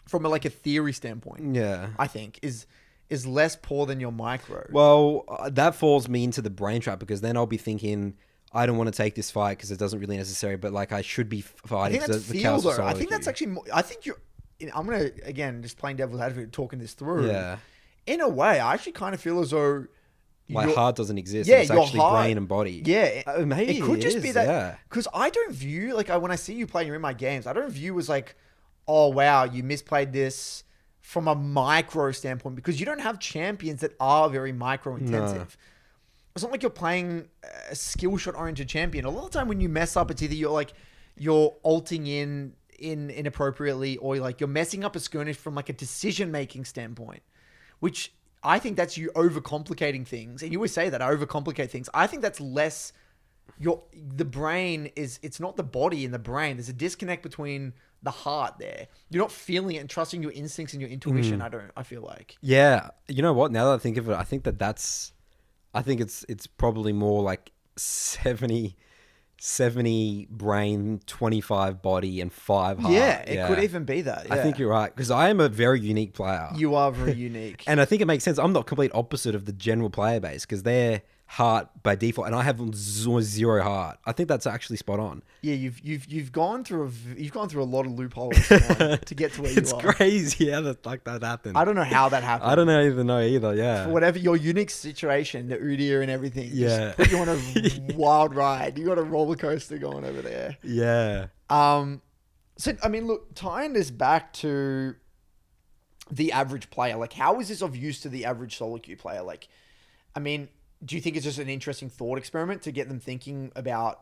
from a theory standpoint. Yeah, I think is less poor than your micro. Well, that falls me into the brain trap because then I'll be thinking, I don't want to take this fight because it doesn't really necessary, but like I should be I fighting. think that's 'cause the feel chaos though. is solo I think that's queue. actually. I think you're. I'm gonna again just playing devil's advocate, talking this through. Yeah. In a way, I actually kind of feel as though Like your- heart doesn't exist. Yeah, It's your actually heart- brain and body. Yeah, Maybe it could just be is, that yeah. because I don't view like when I see you playing in my games, I don't view as like, oh wow, you misplayed this from a micro standpoint because you don't have champions that are very micro intensive. It's not like you're playing a skill shot oriented champion. A lot of the time when you mess up, it's either you're ulting in inappropriately or like you're messing up a skirmish from like a decision making standpoint, which I think that's you overcomplicating things. And you always say that I overcomplicate things. I think that's less the brain is, it's not the body and the brain. There's a disconnect between the heart there. You're not feeling it and trusting your instincts and your intuition. I feel like. Yeah, you know what? Now that I think of it, I think it's probably more like 70 brain, 25 body, and 5 heart. Yeah, it could even be that. I think you're right because I am a very unique player. You are very unique. And I think it makes sense. I'm not complete opposite of the general player base because they're heart by default, and I have zero heart. I think that's actually spot on. Yeah, you've gone through a lot of loopholes to get to where you It's are. crazy how that happened. I don't know how that happened. I don't know either. Yeah. For whatever your unique situation, the Udyr and everything, Yeah. just put you on a wild ride. You got a roller coaster going over there. Yeah. So I mean, look, tying this back to the average player, like how is this of use to the average solo queue player? Like, I mean, do you think it's just an interesting thought experiment to get them thinking about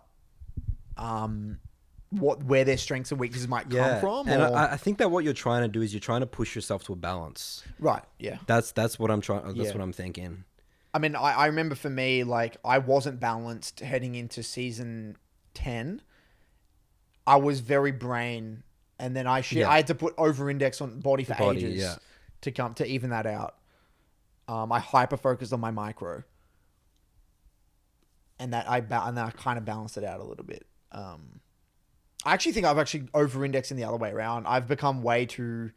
where their strengths and weaknesses might come from? And or- I think that what you're trying to do is you're trying to push yourself to a balance. right, yeah. That's what I'm trying. That's Yeah. what I'm thinking. I mean, I remember for me, like, I wasn't balanced heading into season 10. I was very brain, and then I had to put over index on body for Body, ages yeah. to even that out. I hyper focused on my micro, and then I kind of balanced it out a little bit. I actually think I've actually over indexed in the other way around. I've become way too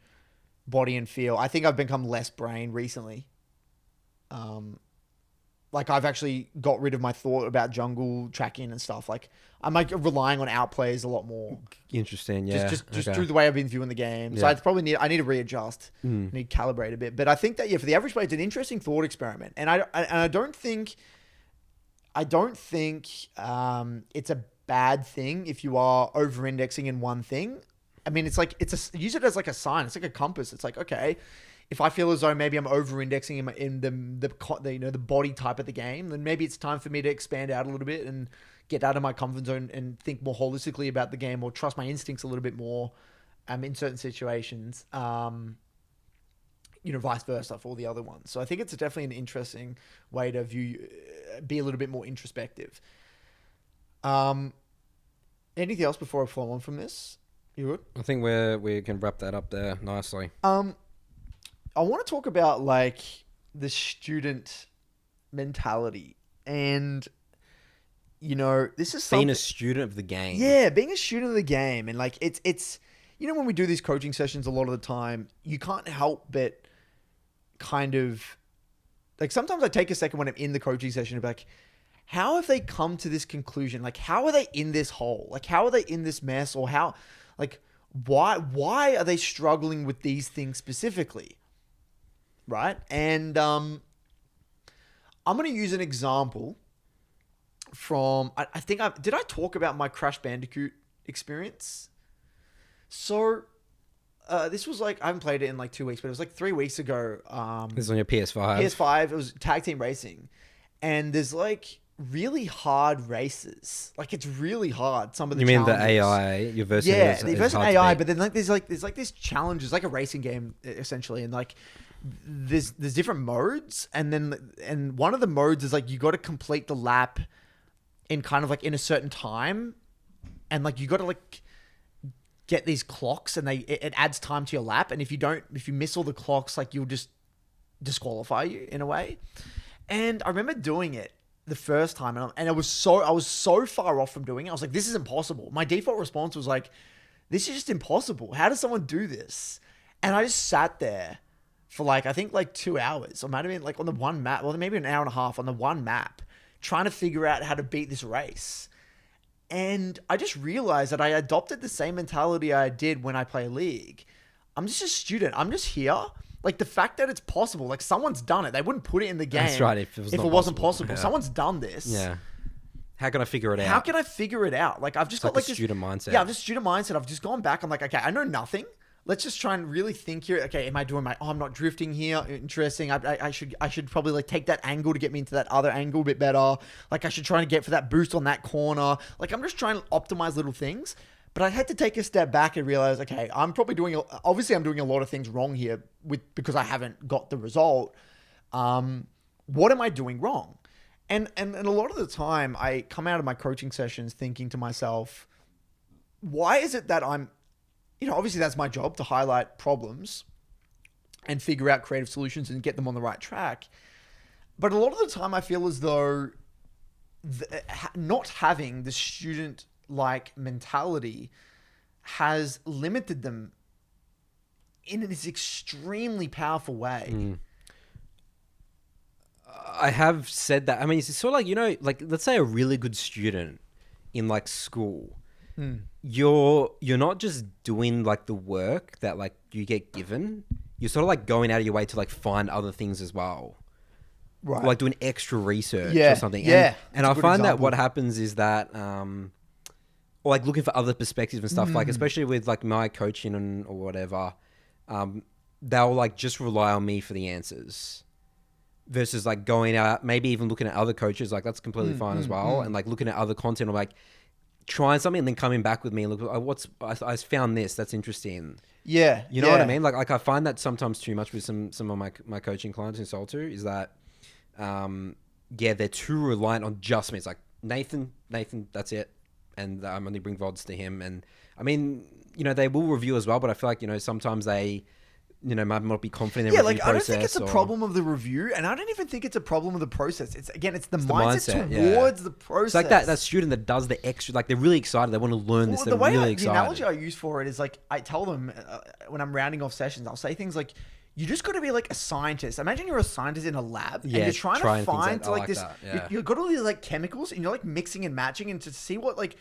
body and feel. I think I've become less brain recently. Like I've actually got rid of my thought about jungle tracking and stuff. Like I'm like relying on outplays a lot more. Interesting. Yeah. Just Okay. through the way I've been viewing the game. So Yeah. I need to readjust. I need to calibrate a bit. But I think that for the average player, it's an interesting thought experiment. And I don't think it's a bad thing if you are over indexing in one thing. I mean, it's like use it as like a sign. It's like a compass. It's like, okay, if I feel as though maybe I'm over indexing in the body type of the game, then maybe it's time for me to expand out a little bit and get out of my comfort zone and think more holistically about the game or trust my instincts a little bit more in certain situations. Vice versa for all the other ones. So I think it's definitely an interesting way to be a little bit more introspective. Anything else before I follow on from this? You would? I think we can wrap that up there nicely. I want to talk about like the student mentality and this is something. Being a student of the game. Yeah, being a student of the game. And like, it's when we do these coaching sessions, a lot of the time, you can't help but kind of like, sometimes I take a second when I'm in the coaching session to be like, how have they come to this conclusion? Like, how are they in this hole? Like, how are they in this mess? Or how, like, why are they struggling with these things specifically? Right. And, I'm going to use an example from, I think did I talk about my Crash Bandicoot experience? So, this was like, I haven't played it in like 2 weeks, but it was like 3 weeks ago. This is on your PS5. PS5, it was tag team racing. And there's like really hard races. Like it's really hard. Some of the You mean the challenges. AI? Your version Yeah, is, the is version hard to AI, beat. but then like there's like this challenge. It's like a racing game essentially, and like there's different modes, and one of the modes is like you got to complete the lap in kind of like in a certain time, and like you got to like get these clocks, and it adds time to your lap, and if you miss all the clocks, like you'll just disqualify you in a way. And I remember doing it the first time, and I was so far off from doing it. I was like, this is impossible. My default response was like, this is just impossible. How does someone do this? And I just sat there for like, I think like 2 hours, or might have been like on the one map, well, maybe an hour and a half on the one map, trying to figure out how to beat this race. And I just realized that I adopted the same mentality I did when I play League. I'm just a student. I'm just here. Like the fact that it's possible, like someone's done it. They wouldn't put it in the game. That's right. If it wasn't possible. Yeah. Someone's done this. Yeah. How can I figure it out? How can I figure it out? Like I've just got like this student mindset. Yeah, I've just student mindset. I've just gone back. I'm like, okay, I know nothing. Let's just try and really think here. Okay, am I doing I'm not drifting here. Interesting. I should probably like take that angle to get me into that other angle a bit better. Like I should try and get for that boost on that corner. Like I'm just trying to optimize little things. But I had to take a step back and realize, okay, I'm doing a lot of things wrong here because I haven't got the result. What am I doing wrong? And a lot of the time I come out of my coaching sessions thinking to myself, why is it that I'm, obviously that's my job to highlight problems and figure out creative solutions and get them on the right track. But a lot of the time I feel as though not having the student-like mentality has limited them in this extremely powerful way. I have said that. I mean, it's sort of like, like let's say a really good student in like school. You're not just doing like the work that like you get given. You're sort of like going out of your way to like find other things as well. Right. Like doing extra research Yeah. or something. Yeah. And I That's a good find that example. what happens is that, or like looking for other perspectives and stuff, like especially with like my coaching or whatever, they'll like just rely on me for the answers. Versus like going out, maybe even looking at other coaches, like that's completely fine as well. And like looking at other content or like trying something and then coming back with me and look, I found this, that's interesting. Yeah. You know what I mean? Like I find that sometimes too much with some of my coaching clients in Soul 2 is that, they're too reliant on just me. It's like, Nathan, that's it. And I'm only bring VODs to him. And I mean, they will review as well, but I feel like, sometimes they, might not be confident in the review process. I don't think it's a problem of the review, and I don't even think it's a problem of the process. It's the mindset towards the process. It's like that student that does the extra, like they're really excited. They want to learn this. They're really excited. The analogy I use for it is like, I tell them when I'm rounding off sessions, I'll say things like, you just got to be like a scientist. Imagine you're a scientist in a lab and you're trying to find this, you've got all these like chemicals and you're like mixing and matching and to see what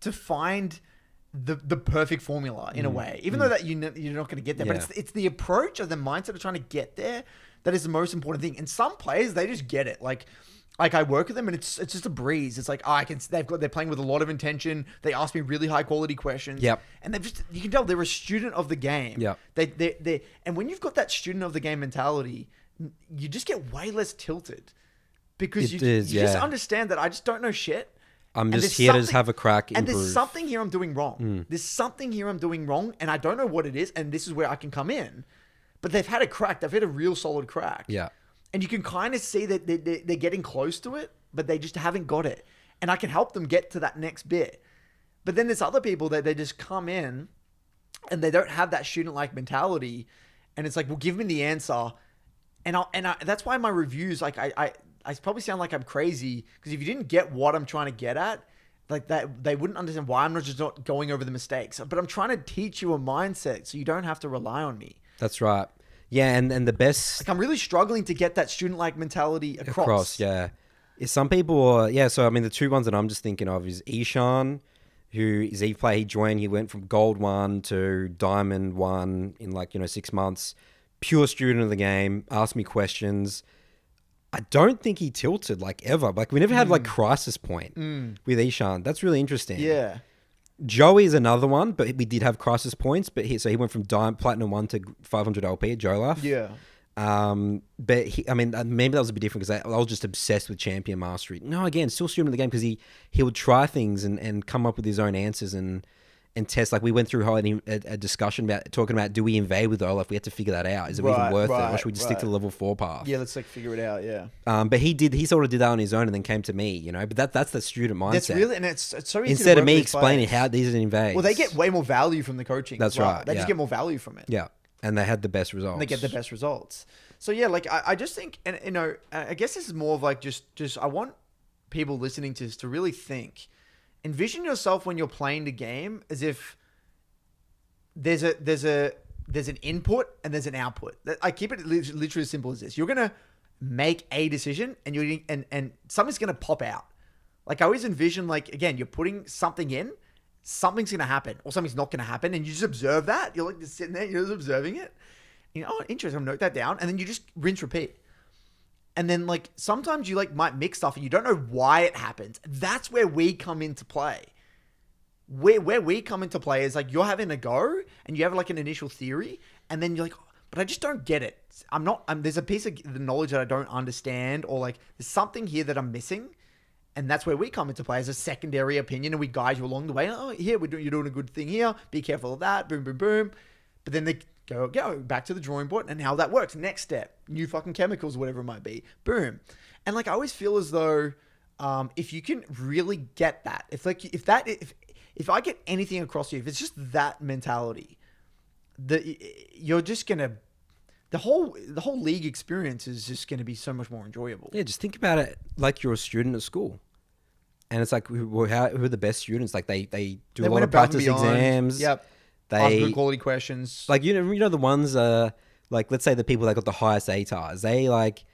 to find the perfect formula in a way, even though that you're not going to get there, but it's the approach of the mindset of trying to get there that is the most important thing. And some players, they just get it. Like I work with them and it's just a breeze. It's like, they're playing with a lot of intention. They ask me really high quality questions. Yep. And you can tell they're a student of the game. Yep. And when you've got that student of the game mentality, you just get way less tilted because you just understand that I just don't know shit. I'm just here to just have a crack, and improve. there's something here I'm doing wrong. There's something here I'm doing wrong, and I don't know what it is, and this is where I can come in. But they've had a crack. They've had a real solid crack. Yeah. And you can kind of see that they're getting close to it, but they just haven't got it. And I can help them get to that next bit. But then there's other people that they just come in, and they don't have that student-like mentality, and it's like, well, give me the answer. And that's why my reviews, like I probably sound like I'm crazy because if you didn't get what I'm trying to get at, like that, they wouldn't understand why I'm not going over the mistakes. But I'm trying to teach you a mindset so you don't have to rely on me. That's right. Yeah, and the best... Like I'm really struggling to get that student-like mentality across. Yeah. Some people are... So, I mean, the two ones that I'm just thinking of is Ishan, who is Eve player. He joined, he went from Gold 1 to Diamond 1 in 6 months. Pure student of the game, asked me questions... I don't think he tilted like ever. Like we never had like crisis point with Ishan. That's really interesting. Yeah. Joey is another one, but we did have crisis points. But he went from Platinum 1 to 500 LP at Jolaf. Yeah. But maybe that was a bit different because I was just obsessed with Champion Mastery. No, again, still student of the game because he would try things and come up with his own answers and test. Like we went through a discussion about talking about, do we invade with Olaf? We had to figure that out. Is it even worth it, or should we just stick to the level 4 path? Yeah, let's figure it out. Yeah. But he sort of did that on his own and then came to me. But that's the student mindset. That's really, and it's so easy instead to of me explaining how these are invades. Well, they get way more value from the coaching. That's right. They just get more value from it. Yeah, and they had the best results. And they get the best results. So yeah, like I just think, and I guess this is more of like just I want people listening to this to really think, envision yourself when you're playing the game as if there's an input and there's an output. I keep it literally as simple as this. You're gonna make a decision and and something's going to pop out. Like I always envision, like, again, you're putting something in, something's going to happen or something's not going to happen. And you just observe that. You're like just sitting there, you're just observing it. You know, oh, interesting. I'll note that down. And then you just rinse, repeat. And then like sometimes you like might mix stuff and you don't know why it happens. That's where we come into play. Where we come into play is like you're having a go and you have like an initial theory and then you're like, but I just don't get it. There's a piece of the knowledge that I don't understand, or like there's something here that I'm missing. And that's where we come into play as a secondary opinion, and we guide you along the way. Oh, here, you're doing a good thing here. Be careful of that. Boom, boom, boom. But then they go back to the drawing board and how that works. Next step, new fucking chemicals, whatever it might be. Boom. And like I always feel as though if you can really get that, if I get anything across to you, if it's just that mentality, you're just gonna the whole league experience is just gonna be so much more enjoyable. Yeah, just think about it like you're a student at school, and it's like who are the best students? Like they do a lot of practice exams. Yep. They ask good quality questions. Like you know the ones like let's say the people that got the highest ATARs. They like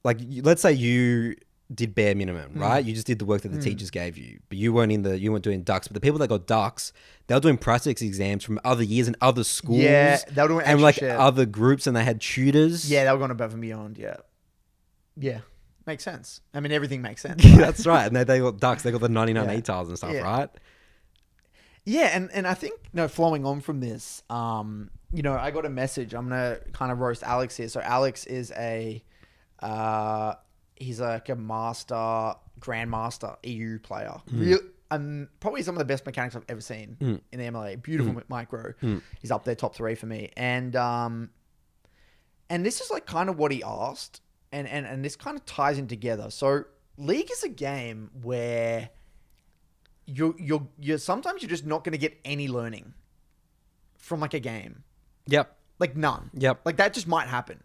let's say you did bare minimum, right? You just did the work that the teachers gave you, but you weren't doing ducks. But the people that got ducks, they were doing practice exams from other years and other schools. Yeah, they were doing extra and like shit. other groups, and they had tutors. Yeah, they were going above and beyond. Yeah, makes sense. I mean, everything makes sense. Right? That's right. And they got ducks. They got the 99 ATARs and stuff, right? Yeah, and I think flowing on from this, I got a message. I'm gonna kind of roast Alex here. So Alex is he's like a grandmaster EU player. Probably some of the best mechanics I've ever seen in the MLA. Beautiful micro. He's up there top 3 for me. And this is like kind of what he asked, and this kind of ties in together. So League is a game where you're sometimes you're just not going to get any learning from like a game. Yep. Like none. Yep. Like that just might happen.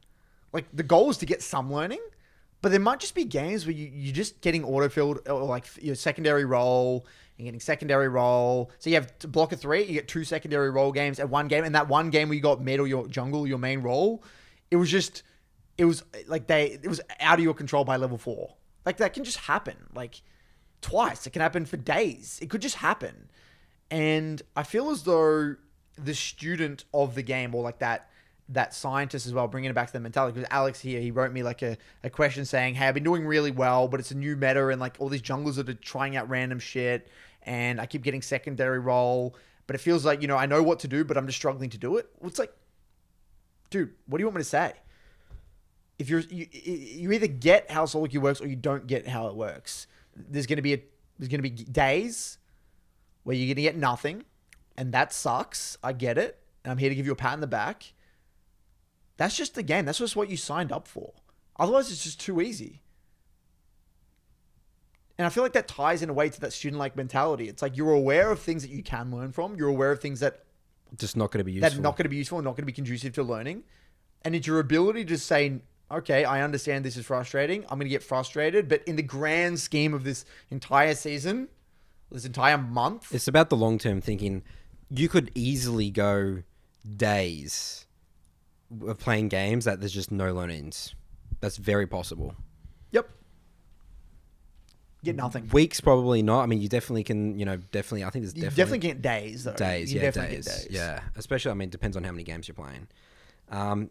Like the goal is to get some learning. But there might just be games where you're just getting autofilled, or like your secondary role, you're getting secondary role. So you have to block of 3, you get 2 secondary role games at one game. And that one game where you got mid or your jungle, your main role, it was out of your control by level 4. Like that can just happen. Like twice. It can happen for days. It could just happen. And I feel as though the student of the game, or like that scientist as well, bringing it back to the mentality, because Alex here, he wrote me like a question saying, hey, I've been doing really well, but it's a new meta and like all these junglers that are trying out random shit and I keep getting secondary role, but it feels like, I know what to do, but I'm just struggling to do it. Well, it's like, dude, what do you want me to say? If you either get how solo queue works or you don't get how it works. There's going to be days where you're going to get nothing, and that sucks. I get it. And I'm here to give you a pat on the back. That's just the game. That's just what you signed up for. Otherwise, it's just too easy. And I feel like that ties in a way to that student-like mentality. It's like you're aware of things that you can learn from. You're aware of things that just not going to be useful. That are not going to be useful and not going to be conducive to learning. And it's your ability to say, okay, I understand this is frustrating. I'm going to get frustrated. But in the grand scheme of this entire season, this entire month, it's about the long-term thinking. You could easily go days of playing games that there's just no learnings. That's very possible. Yep. Get nothing. Weeks, probably not. I mean, you definitely can, I think there's You definitely get days, though. Days, you yeah, definitely days. Get days. Yeah, especially, I mean, it depends on how many games you're playing.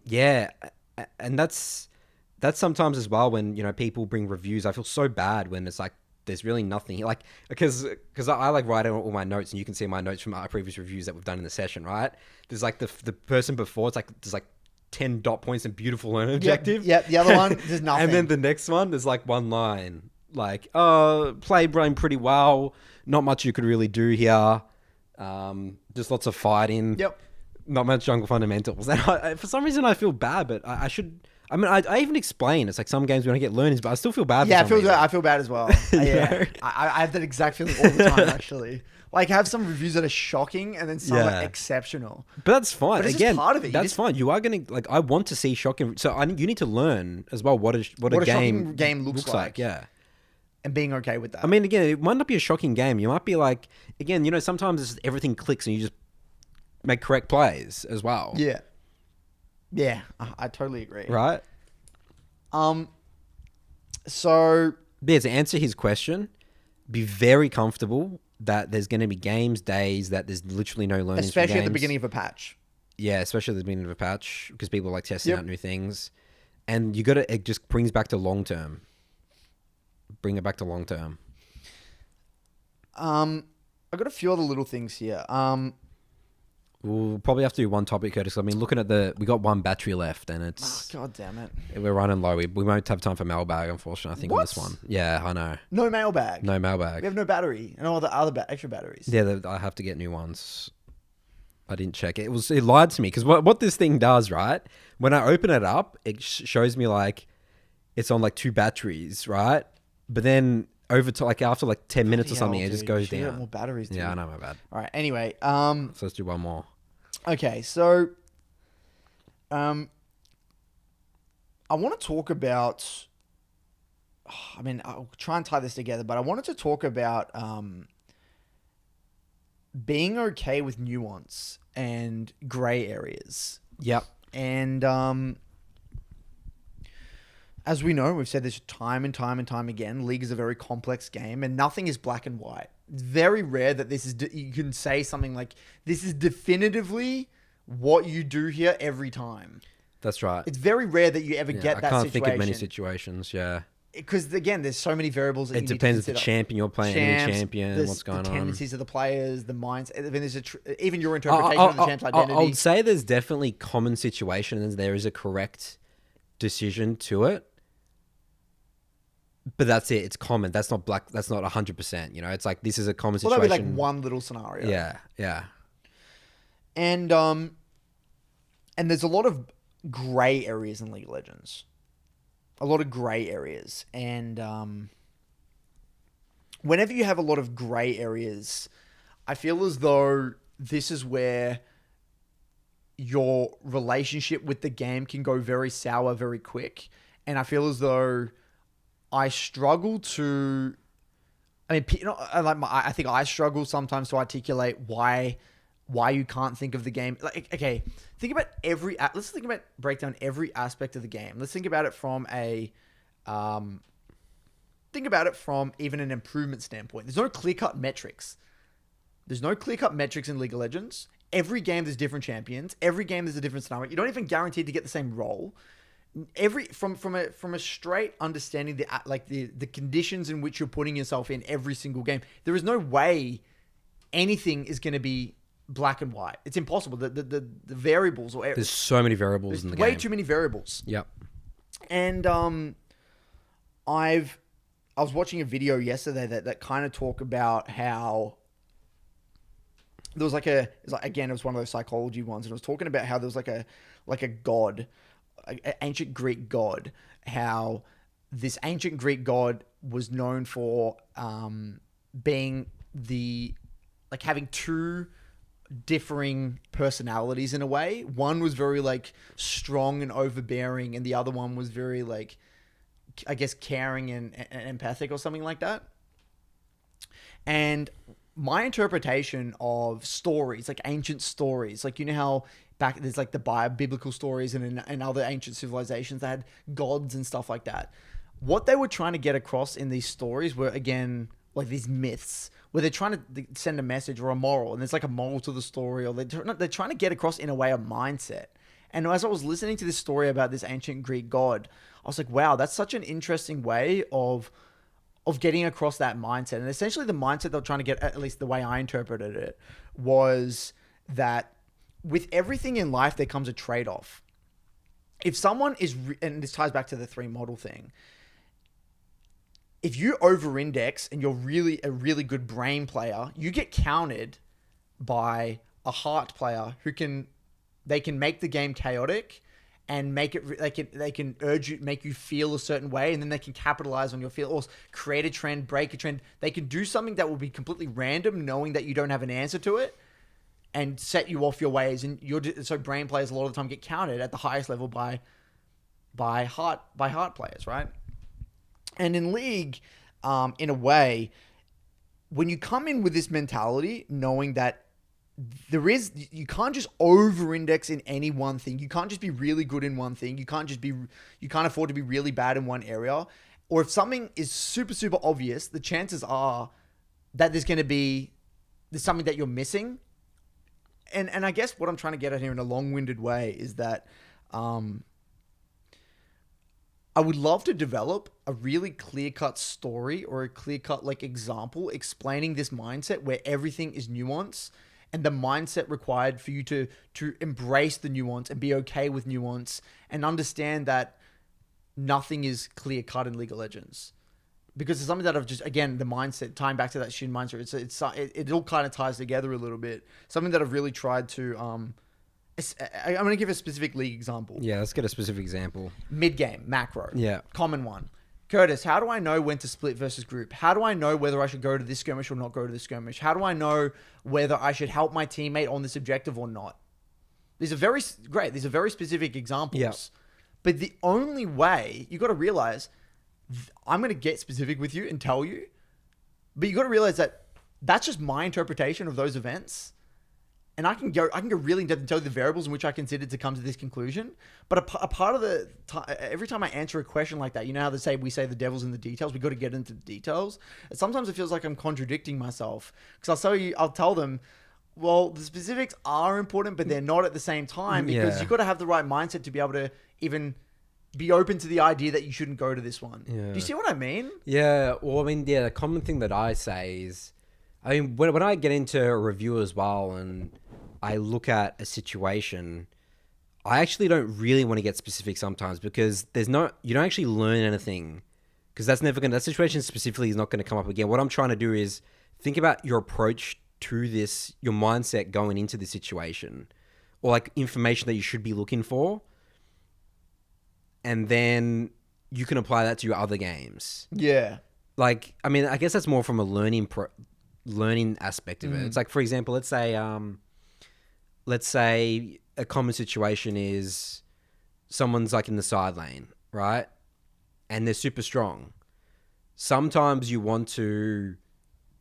Yeah, and that's sometimes as well when, people bring reviews. I feel so bad when it's like, there's really nothing like, because I like write all my notes, and you can see my notes from our previous reviews that we've done in the session, right? There's like the person before, it's like, there's like 10 dot points and beautiful learn objective. Yep. The other one, there's nothing. And then the next one, there's like one line, like, played brain pretty well. Not much you could really do here. Just lots of fighting. Yep. Not much jungle fundamentals. And for some reason I feel bad, but I should. I mean, I even explain. It's like some games we don't get learnings, but I still feel bad. Yeah, for some reason. I feel bad as well. Yeah, I have that exact feeling all the time, actually. Like, have some reviews that are shocking, and then some are exceptional. But that's fine. But it's Again, just part of it. That's fine. You are gonna like. I want to see shocking. So you need to learn as well what a shocking game looks like. Yeah. And being okay with that. I mean, again, it might not be a shocking game. You might be like, again, sometimes it's just everything clicks and you just make correct plays as well. Yeah. Yeah, I totally agree. Right? So But yeah, to answer his question, be very comfortable that there's going to be games, days that there's literally no learnings from especially at the games. beginning of a patch. Yeah, especially at the beginning of a patch because people are like testing Yep. out new things. And you got to, it just brings back to long term. Bring it back to long term. I got a few other little things here. We'll probably have to do one topic, Curtis. I mean, looking at we got one battery left and it's, God damn it. we're running low. We won't have time for mailbag, unfortunately, I think, on this What? one. Yeah, I know. No mailbag. No We mailbag. have no battery. No other extra batteries. Yeah, I have to get new ones. I didn't check it. It lied to me because what this thing does, right? When I open it up, it shows me like it's on like 2 batteries, right? But then over to like after like 10 minutes or something, it just goes Should have down. more batteries. Dude. Yeah, I know, my bad. All right. Anyway, So let's do one more. okay, so I want to talk about. I mean, I'll try and tie this together, but I wanted to talk about being okay with nuance and gray areas. Yep. And as we know, we've said this time and time and time again, League is a very complex game and nothing is black and white. It's very rare that you can say something like, this is definitively what you do here every time. That's right. It's very rare that you ever get that situation. I can't think of many situations, yeah. Because, again, there's so many variables that It you depends need to the consider. champion you're playing, any champion, what's going the on. tendencies of the players, the minds. I mean, there's even your interpretation of the champ's identity. I would say there's definitely common situations and there is a correct decision to it. But that's it. It's common. That's not black. That's not 100%. You know, it's like this is a common Well, situation. that'd be like one little scenario. Yeah, yeah. And there's a lot of gray areas in League of Legends. A lot of gray areas. And whenever you have a lot of gray areas, I feel as though this is where your relationship with the game can go very sour very quick. And I feel as though I struggle to... I mean, I think I struggle sometimes to articulate why you can't think of the game. Like, okay, think about let's break down every aspect of the game. Let's think about it from even an improvement standpoint. There's no clear-cut metrics. There's no clear-cut metrics in League of Legends. Every game there's different champions. Every game there's a different scenario. You don't even guarantee to get the same role. From a straight understanding the conditions in which you're putting yourself in every single game. There is no way anything is going to be black and white. It's impossible. The variables or There's so many variables in the game. Way too many variables. Yep. And I was watching a video yesterday that kind of talked about how there was it was one of those psychology ones, and it was talking about how there was like a god, an ancient Greek god, how this ancient Greek god was known for being having two differing personalities in a way. One was very strong and overbearing, and the other one was very I guess caring and empathic or something like that. And my interpretation of stories, like ancient stories, you know how back there's the biblical stories and other ancient civilizations that had gods and stuff like that. What they were trying to get across in these stories were, again, these myths where they're trying to send a message or a moral, and there's a moral to the story, or they're trying to get across in a way a mindset. And as I was listening to this story about this ancient Greek god, I was like, wow, that's such an interesting way of getting across that mindset. And essentially the mindset they're trying to get, at least the way I interpreted it, was that with everything in life, there comes a trade-off. If someone is, and this ties back to the 3 model thing, if you over-index and you're really a really good brain player, you get countered by a heart player who can make the game chaotic and make it, they can urge you, make you feel a certain way, and then they can capitalize on your feel, or create a trend, break a trend. They can do something that will be completely random, knowing that you don't have an answer to it, and set you off your ways. And so brain players a lot of the time get counted at the highest level by heart players, right? And in League, in a way, when you come in with this mentality, knowing that you can't just over-index in any one thing. You can't just be really good in one thing. You can't afford to be really bad in one area. Or if something is super, super obvious, the chances are that there's something that you're missing. And I guess what I'm trying to get at here in a long-winded way is that I would love to develop a really clear-cut story or a clear-cut like example explaining this mindset where everything is nuance and the mindset required for you to embrace the nuance and be okay with nuance and understand that nothing is clear-cut in League of Legends. Because it's something that I've just, again, the mindset, tying back to that Shin mindset, it all kind of ties together a little bit. Something that I've really tried to, I'm going to give a specific league example. Yeah, let's get a specific example. Mid-game, macro. Yeah. Common one. Curtis, how do I know when to split versus group? How do I know whether I should go to this skirmish or not go to this skirmish? How do I know whether I should help my teammate on this objective or not? These are very specific examples. Yeah. But the only way, you got to realize, I'm going to get specific with you and tell you, but you got to realize that that's just my interpretation of those events. And I can go really in depth and tell you the variables in which I considered to come to this conclusion. But a part of every time I answer a question like that, you know how we say the devil's in the details. We got to get into the details. And sometimes it feels like I'm contradicting myself because I'll tell them, well, the specifics are important, but they're not at the same time because you've got to have the right mindset to be able to even be open to the idea that you shouldn't go to this one. Yeah. Do you see what I mean? Yeah. Well, I mean, the common thing that I say is, when I get into a review as well and I look at a situation, I actually don't really want to get specific sometimes because you don't actually learn anything because that situation specifically is not going to come up again. What I'm trying to do is think about your approach to this, your mindset going into the situation or like information that you should be looking for. And then you can apply that to your other games. Yeah. Like, I mean, I guess that's more from a learning aspect of it. It's like, for example, let's say a common situation is someone's like in the side lane, right? And they're super strong. Sometimes you want to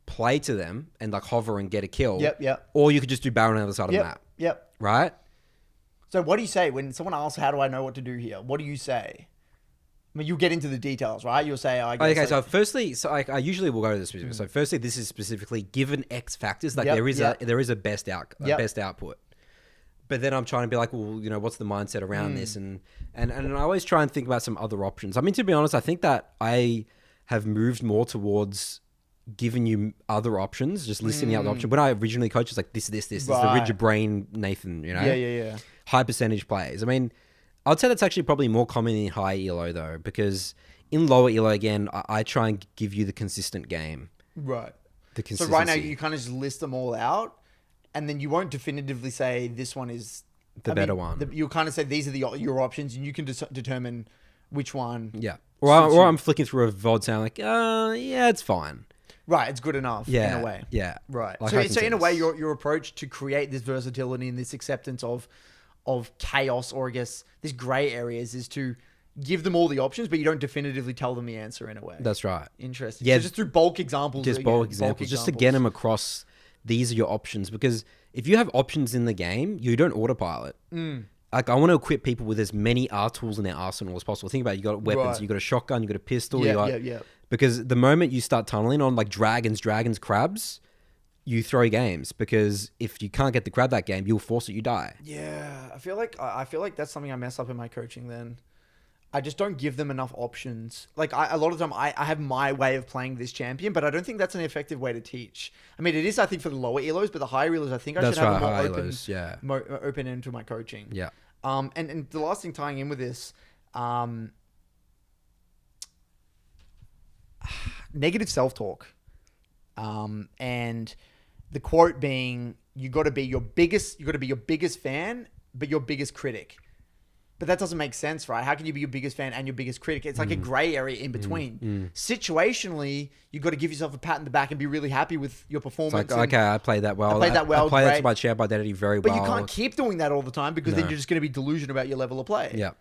play to them and like hover and get a kill. Yep. Or you could just do Baron on the other side of the map. Yep. Right? So what do you say when someone asks, how do I know what to do here? What do you say? I mean, you get into the details, right? You'll say, I guess. Okay, so firstly, I usually will go to the specifics. So firstly, this is specifically given X factors. Like there is a best output. But then I'm trying to be like, well, you know, what's the mindset around this? And I always try and think about some other options. I mean, to be honest, I think that I have moved more towards giving you other options, just listing out the option. When I originally coached, it's like this, the rigid brain Nathan, you know? Yeah. High percentage plays. I mean, I'd say that's actually probably more common in high elo though, because in lower elo, again, I try and give you the consistent game. Right. The So consistency. right now you kind of just list them all out and then you won't definitively say this one is the better one. You'll kind of say these are your options and you can determine which one. Yeah. Or I'm flicking through a VOD saying like, yeah, it's fine. Right, it's good enough in a way. Yeah. Right. Like So in a way, your approach to create this versatility and this acceptance of chaos, or I guess this gray areas, is to give them all the options, but you don't definitively tell them the answer in a way. That's right. Interesting. Yeah. So just through bulk examples. Just bulk examples. Just to get them across, these are your options. Because if you have options in the game, you don't autopilot. Like, I want to equip people with as many R tools in their arsenal as possible. Think about it. You got weapons, Right. you got a shotgun, you got a pistol. Yeah. Because the moment you start tunneling on like dragons, crabs, you throw games. Because if you can't get the crab that game, you'll force it, you die. Yeah, I feel like that's something I mess up in my coaching. Then I just don't give them enough options. Like a lot of the time, I have my way of playing this champion, but I don't think that's an effective way to teach. I mean, it is, I think, for the lower elos, but the higher elos, I think I should have a more open into my coaching. Yeah. And the last thing tying in with this, negative self-talk, and the quote being, you got to be your biggest fan, but your biggest critic. But that doesn't make sense, right? How can you be your biggest fan and your biggest critic? It's like a gray area in between. Situationally, you got to give yourself a pat in the back and be really happy with your performance. It's like, okay, I played that well. I played that to my shape identity very well. But you can't keep doing that all the time because then you're just going to be delusional about your level of play. Yeah.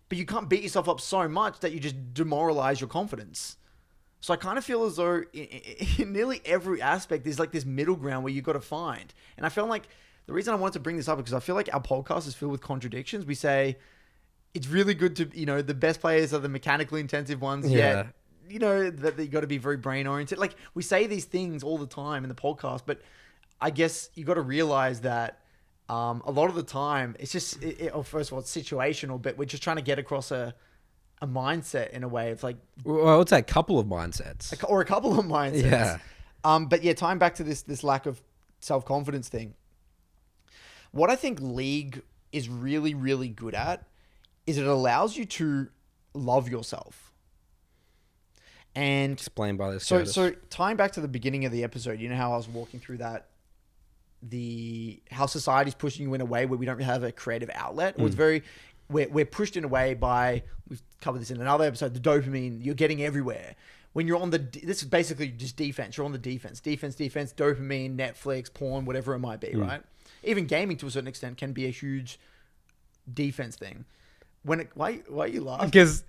But you can't beat yourself up so much that you just demoralize your confidence. So I kind of feel as though in nearly every aspect, there's like this middle ground where you got to find. And I feel like the reason I wanted to bring this up is because I feel like our podcast is filled with contradictions. We say it's really good to, the best players are the mechanically intensive ones. Yeah. Yet, that you got to be very brain oriented. Like we say these things all the time in the podcast, but I guess you got to realize that a lot of the time it's just, first of all, it's situational, but we're just trying to get across a mindset in a way. It's like, Well, I would say a couple of mindsets. or a couple of mindsets. Yeah. But yeah, tying back to this lack of self-confidence thing, what I think League is really, really good at is it allows you to love yourself. And Explained by this. so tying back to the beginning of the episode, you know how I was walking through that, how society's pushing you in a way where we don't have a creative outlet. Or it's very, we're pushed in a way by, we've covered this in another episode, the dopamine you're getting everywhere. When you're on this is basically just defense. You're on the defense, dopamine, Netflix, porn, whatever it might be, right? Even gaming to a certain extent can be a huge defense thing. Why are you laughing? Because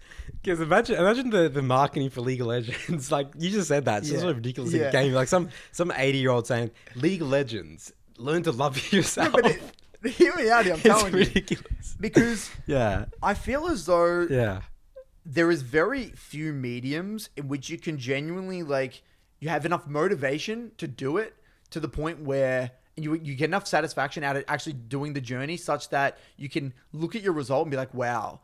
imagine the marketing for League of Legends. Like you just said that. It's just so ridiculous in gaming. Like some 80-year-old saying League of Legends, learn to love yourself. But hear me out here, I'm telling you. It's ridiculous. Because Yeah. I feel as though Yeah. there is very few mediums in which you can genuinely, like, you have enough motivation to do it to the point where you get enough satisfaction out of actually doing the journey such that you can look at your result and be like, wow,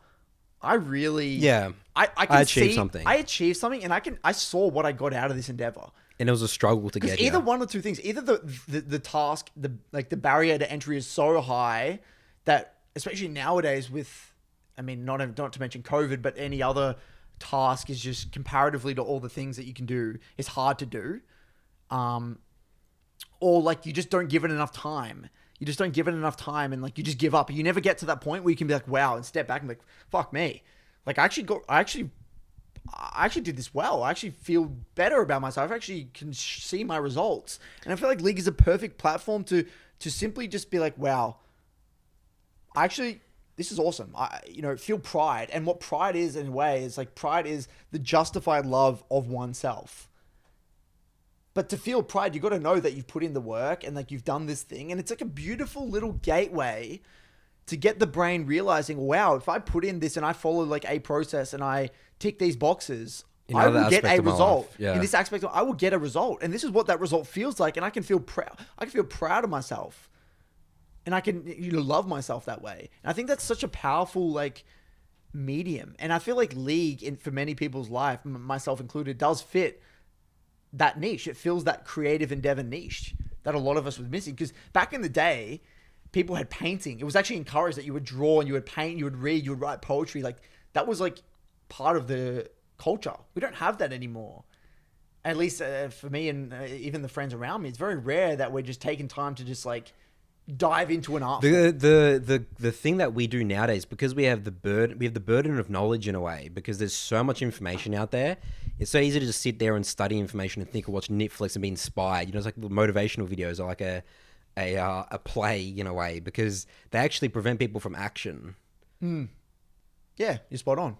I really... Yeah. I achieved something. I achieved something and I saw what I got out of this endeavor. And it was a struggle to get Either here. one or two things. Either the task, the barrier to entry is so high that, especially nowadays with, I mean, not to mention COVID, but any other task is just comparatively to all the things that you can do, it's hard to do. Or like you just don't give it enough time. You just don't give it enough time and like you just give up. You never get to that point where you can be like, wow, and step back and be like, fuck me. Like I actually did this well. I actually feel better about myself. I actually can see my results. And I feel like League is a perfect platform to simply just be like, wow, this is awesome. I feel pride. And what pride is in a way is like, pride is the justified love of oneself. But to feel pride, you got to know that you've put in the work and like you've done this thing. And it's like a beautiful little gateway to get the brain realizing, wow, if I put in this and I follow like a process and I tick these boxes, I will get a result. Yeah. In this aspect, I will get a result. And this is what that result feels like. And I can feel proud. I can feel proud of myself. And I can love myself that way. And I think that's such a powerful like medium. And I feel like League, for many people's life, myself included, does fit that niche. It fills that creative endeavor niche that a lot of us was missing. Because back in the day, people had painting. It was actually encouraged that you would draw and you would paint, you would read, you would write poetry. Like that was like part of the culture. We don't have that anymore. At least for me and even the friends around me, it's very rare that we're just taking time to just like dive into an art. The thing that we do nowadays, because we have the burden of knowledge in a way, because there's so much information out there. It's so easy to just sit there and study information and think or watch Netflix and be inspired. It's like the motivational videos are like a play in a way, because they actually prevent people from action. Yeah, you're spot on.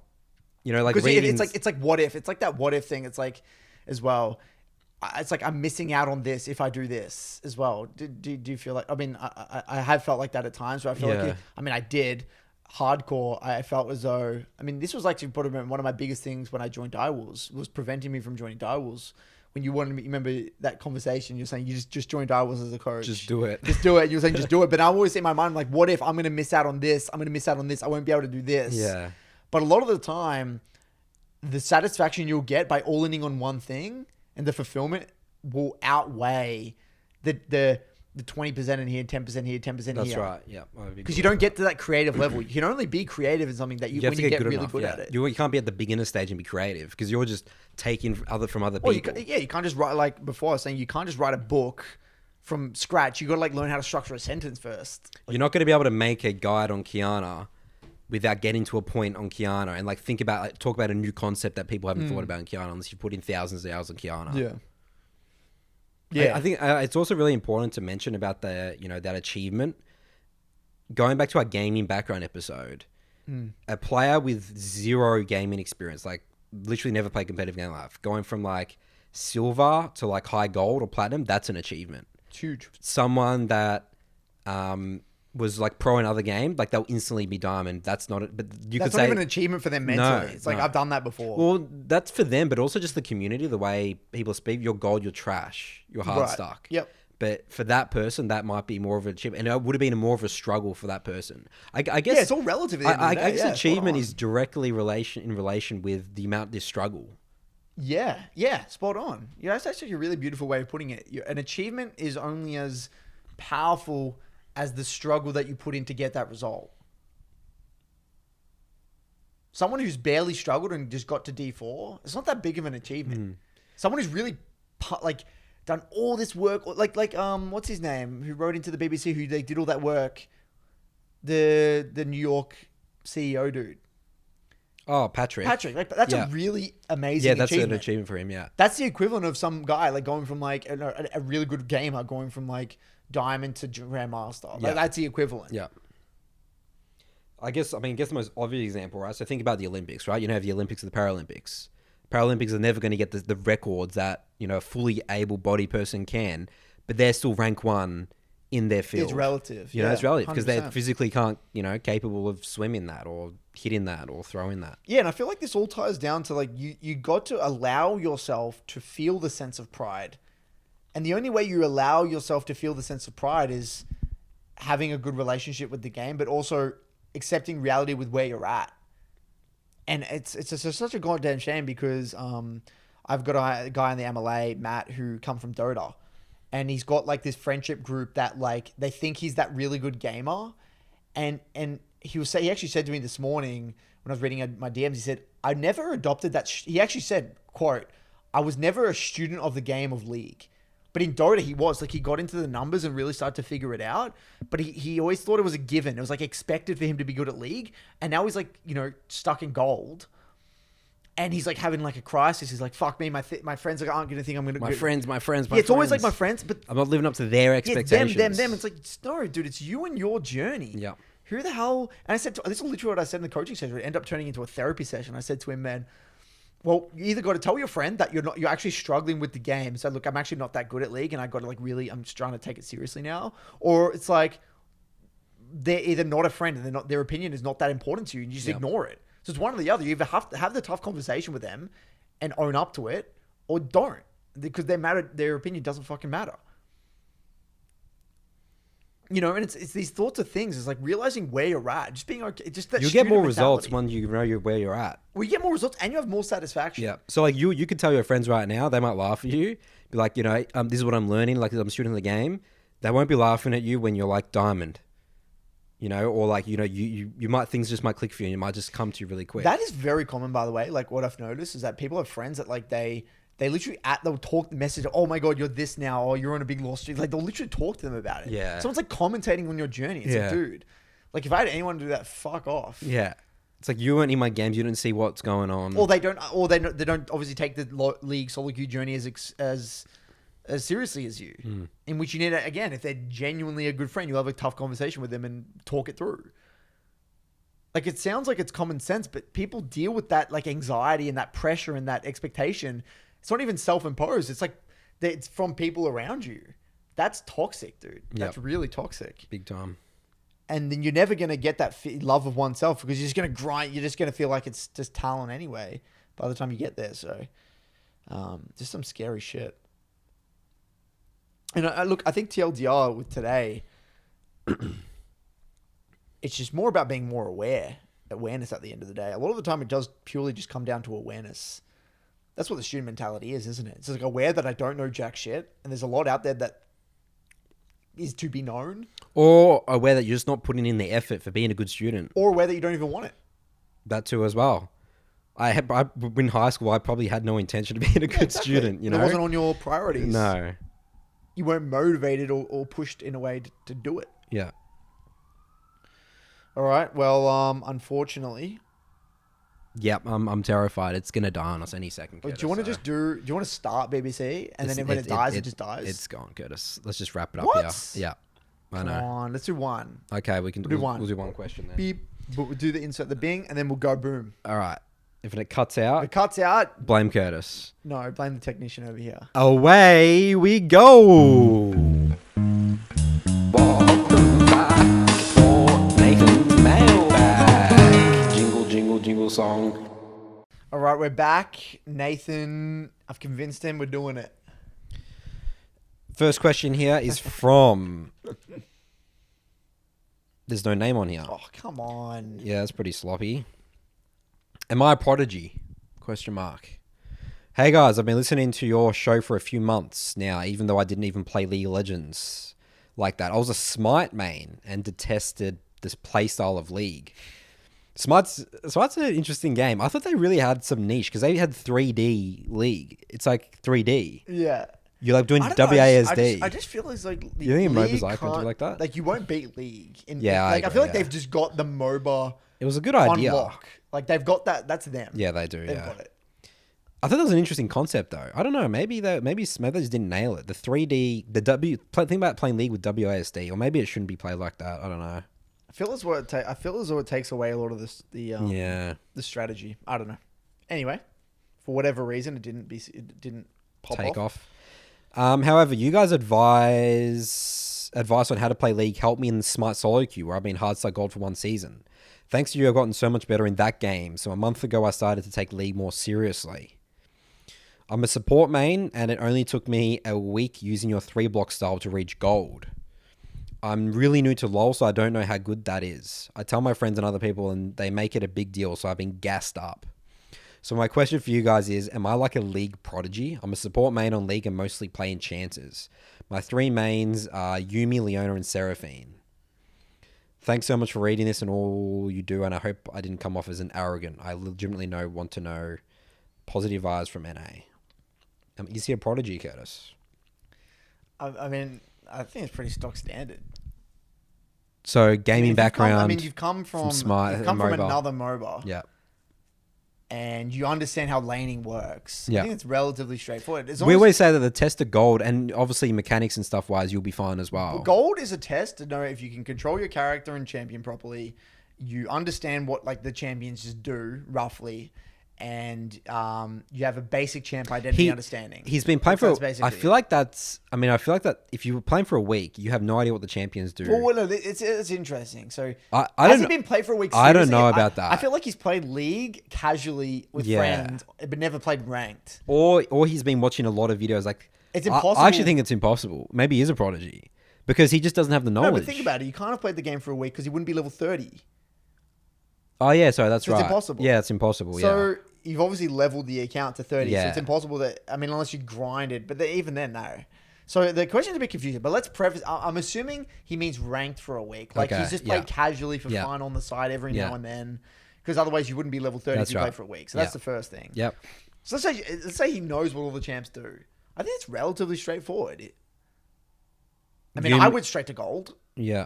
Like reading... it's like what if? It's like that what if thing. It's like as well. It's like I'm missing out on this if I do this as well. Do you feel like? I mean, I have felt like that at times. Where I feel like I did hardcore. I felt as though this was actually one of my biggest things when I joined Direwolves was preventing me from joining Direwolves. When you wanted me, remember that conversation? You're saying you just joined Direwolves as a coach. Just do it. Just do it. You're saying just do it. But I'm always in my mind like, what if I'm going to miss out on this? I'm going to miss out on this. I won't be able to do this. Yeah. But a lot of the time, the satisfaction you'll get by all-in on one thing and the fulfillment will outweigh the 20% in here, 10% here, 10% here. That's right. Yeah. Because you don't get to that creative level. You can only be creative in something that you when you get really good at it. You can't be at the beginner stage and be creative because you're just taking from other people. You can't just write, like before I was saying, you can't just write a book from scratch. You got to like learn how to structure a sentence first. You're not going to be able to make a guide on Qiyana without getting to a point on Qiyana and like talk about a new concept that people haven't thought about in Qiyana unless you put in thousands of hours on Qiyana. Yeah. Yeah. I think it's also really important to mention about that achievement. Going back to our gaming background episode, a player with zero gaming experience, like literally never played competitive game in life. Going from like silver to like high gold or platinum, that's an achievement. It's huge. Someone that was like pro in other game, like they'll instantly be diamond. That's not it. But you That's could not say even an achievement for them mentally. No, It's like, no. I've done that before. well, that's for them, but also just the community, the way people speak. You're gold, you're trash, you're hard Right. stuck. Yep. But for that person, that might be more of an achievement, and it would have been more of a struggle for that person. I guess. Yeah, it's all relative at the end of the day. I guess Yeah, spot achievement on. is directly in relation with the amount they struggle. Yeah, spot on. Yeah, that's actually a really beautiful way of putting it. An achievement is only as powerful as the struggle that you put in to get that result. Someone who's barely struggled and just got to D4, it's not that big of an achievement. Someone who's really like done all this work, like what's his name, who wrote into the BBC, who they did all that work, the New York CEO dude. Oh, Patrick. Like that's Yeah. a really amazing Yeah, that's achievement. an achievement for him. Yeah. That's the equivalent of some guy like going from like a really good gamer going from like diamond to grandmaster. Like, Yeah. that's the equivalent. Yeah. I guess the most obvious example, right? So think about the Olympics, right? You know, the Olympics and the Paralympics. Paralympics are never going to get the records that, you know, a fully able-bodied person can, but they're still rank one in their field. It's relative. You know, Yeah, it's relative because they 100%. physically can't, you know, capable of swimming that or hitting that or throwing that. Yeah, and I feel like this all ties down to like you got to allow yourself to feel the sense of pride. And the only way you allow yourself to feel the sense of pride is having a good relationship with the game, but also accepting reality with where you're at. And it's just such a goddamn shame because I've got a guy in the MLA, Matt, who come from Dota. And he's got like this friendship group that like they think he's that really good gamer. And he actually said to me this morning when I was reading my DMs, he said, I never adopted that. He actually said, quote, I was never a student of the game of League. But in Dota, he was. Like, he got into the numbers and really started to figure it out. But he always thought it was a given. It was, like, expected for him to be good at League. And now he's, like, you know, stuck in gold. And he's, like, having, like, a crisis. He's like, fuck me, my friends aren't going to think I'm going to... My friends. Yeah, it's always, like, my friends, but... I'm not living up to their Yeah, expectations. them. It's like, no, dude, it's you and your journey. Yeah. Who the hell... And I said... This is literally what I said in the coaching session. It ended up turning into a therapy session. I said to him, man... Well, you either got to tell your friend that you're actually struggling with the game. So look, I'm actually not that good at League, and I got to like really, I'm just trying to take it seriously now. Or it's like they're either not a friend and their opinion is not that important to you, and you just ignore it. So it's one or the other. You either have to have the tough conversation with them and own up to it, or don't, because their opinion doesn't fucking matter. You know, and it's these thoughts of things. It's like realizing where you're at, just being okay. Just that You get more student results mentality. when you know where you're at. Well, you get more results, and you have more satisfaction. Yeah. So like you could tell your friends right now, they might laugh at you, be like, you know, this is what I'm learning, like I'm a student of the game. They won't be laughing at you when you're like diamond, you know, or like, you know, you might, things just might click for you and it might just come to you really quick. That is very common, by the way. Like what I've noticed is that people have friends that like they literally they'll talk the message. Oh my god, you're this now, or you're on a big loss streak. Like they'll literally talk to them about it. Yeah. Someone's like commentating on your journey. It's Yeah. like, dude, like if I had anyone to do that, fuck off. Yeah. It's like you weren't in my games, you didn't see what's going on. Or they don't obviously take the league solo queue journey as seriously as you. In which you need to, again, if they're genuinely a good friend, you'll have a tough conversation with them and talk it through. Like it sounds like it's common sense, but people deal with that like anxiety and that pressure and that expectation. It's not even self-imposed. It's like it's from people around you. That's toxic, dude. That's really toxic. Big time. And then you're never going to get that love of oneself because you're just going to grind. You're just going to feel like it's just talent anyway by the time you get there. So just some scary shit. And I think TLDR with today, it's just more about being more awareness at the end of the day. A lot of the time it does purely just come down to awareness. That's what the student mentality is, isn't it? It's like aware that I don't know jack shit, and there's a lot out there that is to be known. Or aware that you're just not putting in the effort for being a good student. Or aware that you don't even want it. That too as well. In high school, I probably had no intention of being a good student, you know? It wasn't on your priorities. No. You weren't motivated or pushed in a way to do it. Yeah. All right. Well, unfortunately... Yep, I'm terrified. It's gonna die on us any second. Well, Curtis, do you want to start BBC and then when it dies, it just dies? It's gone, Curtis. Let's just wrap it up What? here. Yeah, I know. Come on, let's do one. Okay, we can We'll do we'll one. We'll do one question then. Beep. We'll do the insert the bing and then we'll go boom. All right. If it cuts If out, it cuts out, blame Curtis. no, blame the technician over here. Away we go. Welcome back for Nathan's mailbag. Jingle, jingle, jingle song. All right, we're back. Nathan, I've convinced him we're doing it. First question here is from... There's no name on here. Oh, come on. Yeah, that's pretty sloppy. Am I a prodigy? Question mark. Hey guys, I've been listening to your show for a few months now, even though I didn't even play League of Legends like that. I was a Smite main and detested this playstyle of League. Smite's an interesting game. I thought they really had some niche because they had 3D League. It's like 3D. Yeah. You're like doing I don't know, WASD. I just feel it's like You think League MOBA's like to do can't- like that? Like you won't beat League. Yeah, I like I agree, feel like yeah. they've just got the MOBA It was a good on idea. lock. Like they've got that. That's them. Yeah, they do. They've Yeah. got it. I thought that was an interesting concept, though. I don't know. Maybe they just didn't nail it. The 3D, think about playing League with WASD, or maybe it shouldn't be played like that. I don't know. I feel as though it takes away a lot of Yeah. the strategy. I don't know. Anyway, for whatever reason, it didn't pop Take off. off. However, you guys advice on how to play League helped me in the Smite solo queue, where I've been hard star gold for one season. Thanks to you, I've gotten so much better in that game. So a month ago, I started to take League more seriously. I'm a support main, and it only took me a week using your 3-block style to reach gold. I'm really new to LoL, so I don't know how good that is. I tell my friends and other people, and they make it a big deal, so I've been gassed up. So my question for you guys is, am I like a League prodigy? I'm a support main on League and mostly play enchanters. My 3 mains are Yuumi, Leona, and Seraphine. Thanks so much for reading this and all you do, and I hope I didn't come off as an arrogant. I legitimately want to know positive vibes from NA. Is he a prodigy, Curtis? I mean, I think it's pretty stock standard. So gaming background. You've come from Smite, you've come from MOBA. another MOBA. Yeah. And you understand how laning works. Yeah. I think it's relatively straightforward. We always say that the test of gold, and obviously mechanics and stuff wise, you'll be fine as well. Gold is a test to know if you can control your character and champion properly. You understand what like the champions just do roughly, and you have a basic champ identity understanding. He's been playing That's for. I basically feel it. like that's. I mean, I feel like that if you were playing for a week, you have no idea what the champions do. Well, no, it's interesting. So I has don't he know. been played for a week? I don't seriously? know about that. I feel like he's played League casually with Yeah. friends, but never played ranked. Or he's been watching a lot of videos. Like It's I impossible. actually think it's impossible. Maybe he is a prodigy because he just doesn't have the No, knowledge. but think about it. You can't have played the game for a week because he wouldn't be level 30. Oh yeah, sorry, that's So right. it's impossible. Yeah, it's impossible. So yeah. you've obviously leveled the account to 30. So Yeah. it's impossible that, I mean, unless you grinded, but even then, no. So the question's a bit confusing, but let's preface, I'm assuming he means ranked for a week. Like Okay, he's just played yeah. casually for Yeah. fun on the side every Yeah. now and then. Because otherwise you wouldn't be level 30 That's if you right. played for a week. So that's Yeah. the first thing. Yep. So let's say he knows what all the champs do. I think it's relatively straightforward. I mean, I went straight to gold, Yeah.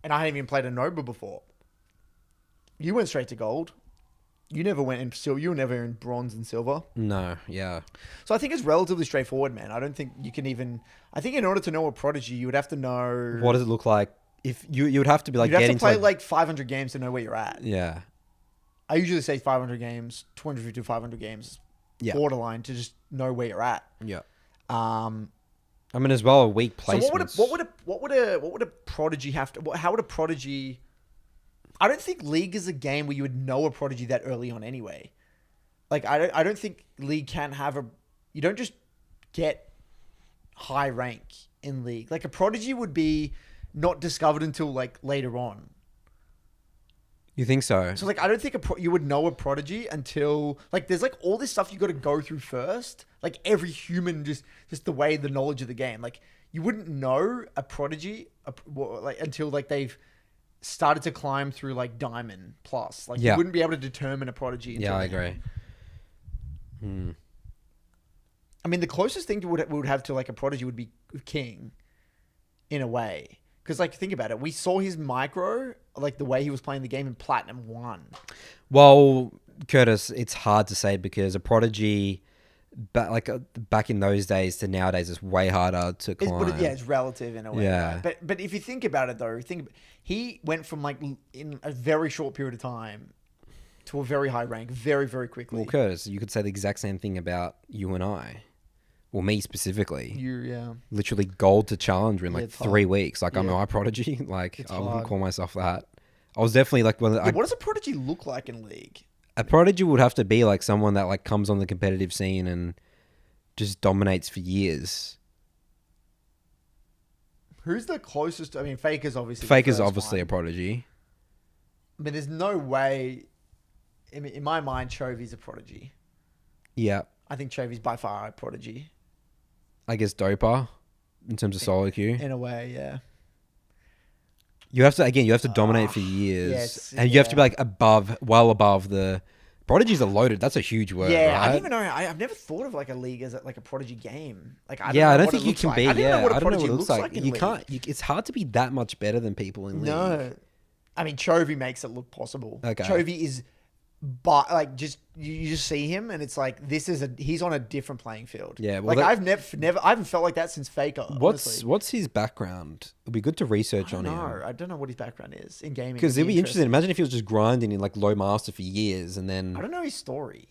and I hadn't even played a Nova before. You went straight to gold. You never went in silver. You were never in bronze and silver. No. Yeah. So I think it's relatively straightforward, man. I don't think you can even. I think in order to know a prodigy, you would have to know. What does it look like? If you would have to be like You'd have getting to play to like 500 games to know where you're at. yeah. I usually say 500 games, 250 to 500 games, Yeah. borderline to just know where you're at. Yeah. Um, I mean, as well, a weak so placement. what would a prodigy have to? How would a prodigy? I don't think League is a game where you would know a prodigy that early on anyway. Like I don't think League can have a. You don't just get high rank in League. Like a prodigy would be not discovered until like later on. You think so? So like I don't think you would know a prodigy until like there's like all this stuff you got to go through first. Like every human just the way the knowledge of the game. Like you wouldn't know a prodigy like until like they've started to climb through like Diamond Plus. Like Yeah. you wouldn't be able to determine a prodigy. Until Yeah, I then. agree. I mean, the closest thing we would have to like a prodigy would be King, in a way. Because like think about it, we saw his micro, like the way he was playing the game in Platinum 1. Well, Curtis, it's hard to say because a prodigy, back in those days to nowadays, is way harder to climb. It's relative in a way. Yeah. Right? But if you think about it though, he went from like in a very short period of time to a very high rank very, very quickly. Well, Curtis, you could say the exact same thing about you and I. Well, me specifically. Yeah. Literally gold to challenger in like it's 3 hard. weeks. Like I'm Yeah. a prodigy. Like It's I wouldn't hard. call myself that. I was definitely like Yeah, what does a prodigy look like in League? a prodigy would have to be like someone that like comes on the competitive scene and just dominates for years. Who's the closest? I mean, Faker's obviously. the Faker's first obviously a one. prodigy. I mean, there's no way. I mean, in my mind, Chovy's a prodigy. Yeah. I think Chovy's by far a prodigy. I guess Doper in terms of solo queue. In a way, yeah. You have to dominate for years. yes, and you have to be yeah. like well above the prodigies are loaded. That's a huge word, Yeah, I right? don't even know. I've never thought of like a league as like a prodigy game. Like, I don't Yeah, know I don't what think it you looks can like. be. I don't Yeah, know what a I don't know prodigy what it looks like. in You League. can't. It's hard to be that much better than people in League. No, I mean Chovy makes it look possible. Okay. Chovy is, but like just you just see him and it's like he's on a different playing field. Yeah, well, like that- I've never I haven't felt like that since Faker. honestly. What's his background? It'd be good to research on him. No, I don't know what his background is in gaming. Because it'd be interesting. Imagine if he was just grinding in like low master for years, and I then don't know his story.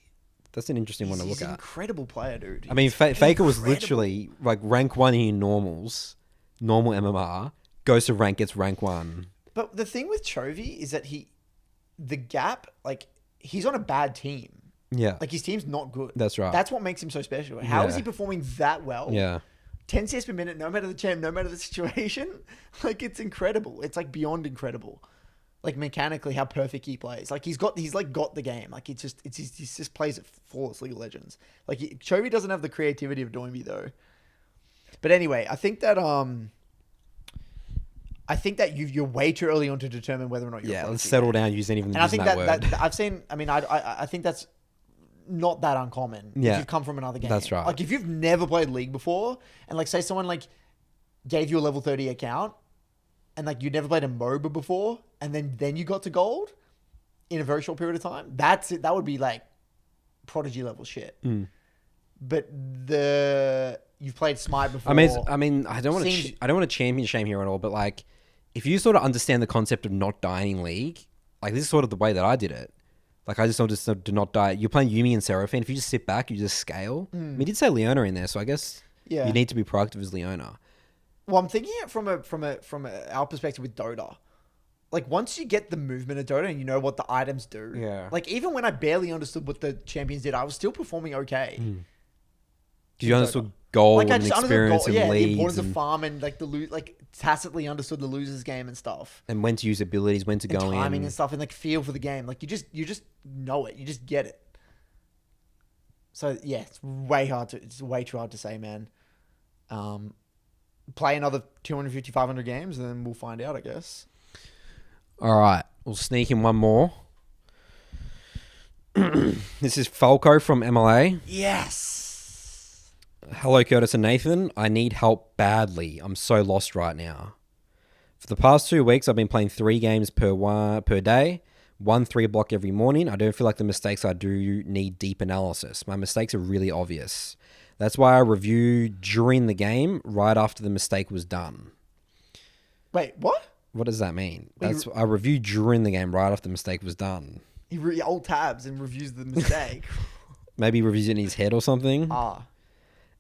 that's an interesting one to He's look an at. incredible player, dude. I mean, He's Faker was incredible. literally like rank 1 in normals, normal MMR, goes to rank, gets rank 1. But the thing with Chovy is that the gap, like he's on a bad team. Yeah, Like his team's not good. That's right. That's what makes him so special. How is Yeah. he performing that well? yeah. 10 CS per minute, no matter the champ, no matter the situation. Like it's incredible. It's like beyond incredible. Like mechanically, how perfect he plays. Like he's got the game. Like he just plays it flawless. League of Legends. Like Chovy doesn't have the creativity of Doinby though. But anyway, I think that you're way too early on to determine whether or not you're. Yeah, a let's prodigy. settle down using even And I using think that that word. I've seen. I mean, I think that's not that uncommon. Yeah. If you've come from another game. That's right. Like if you've never played League before, and like say someone like gave you a level 30 account, and like you never played a MOBA before, and then you got to gold in a very short period of time. That's it. That would be like prodigy level shit. Mm. But you've played Smite before. I mean, I don't want Seems- to. I don't want to champion shame here at all. But like, if you sort of understand the concept of not dying in League, like this is sort of the way that I did it. Like I just wanted to not die. You're playing Yuumi and Seraphine. If you just sit back, you just scale. I mean, you did say Leona in there, so I guess Yeah. you need to be proactive as Leona. Well, I'm thinking it from our perspective with Dota. Like once you get the movement of Dota and you know what the items do. Yeah. Like even when I barely understood what the champions did, I was still performing okay. Because you understood gold Like I and just understood experience and the leads importance of and, farm and like like tacitly understood the losers game and stuff. and when to use abilities, when to And go timing in. and stuff and like feel for the game. Like you just know it. You just get it. So yeah, it's way too hard to say, man. Play another 250, 500 games and then we'll find out, I guess. All right, we'll sneak in one more. This is Falco from MLA. Yes. Hello, Curtis and Nathan. I need help badly. I'm so lost right now. For the past 2 weeks, I've been playing 3 games per day, 1 3 block every morning. I don't feel like the mistakes I do need deep analysis. My mistakes are really obvious. That's why I review during the game, right after the mistake was done. Wait, what? What does that mean? Well, I review during the game, right after the mistake was done. He alt tabs and reviews the mistake. Maybe reviews it in his head or something. Ah.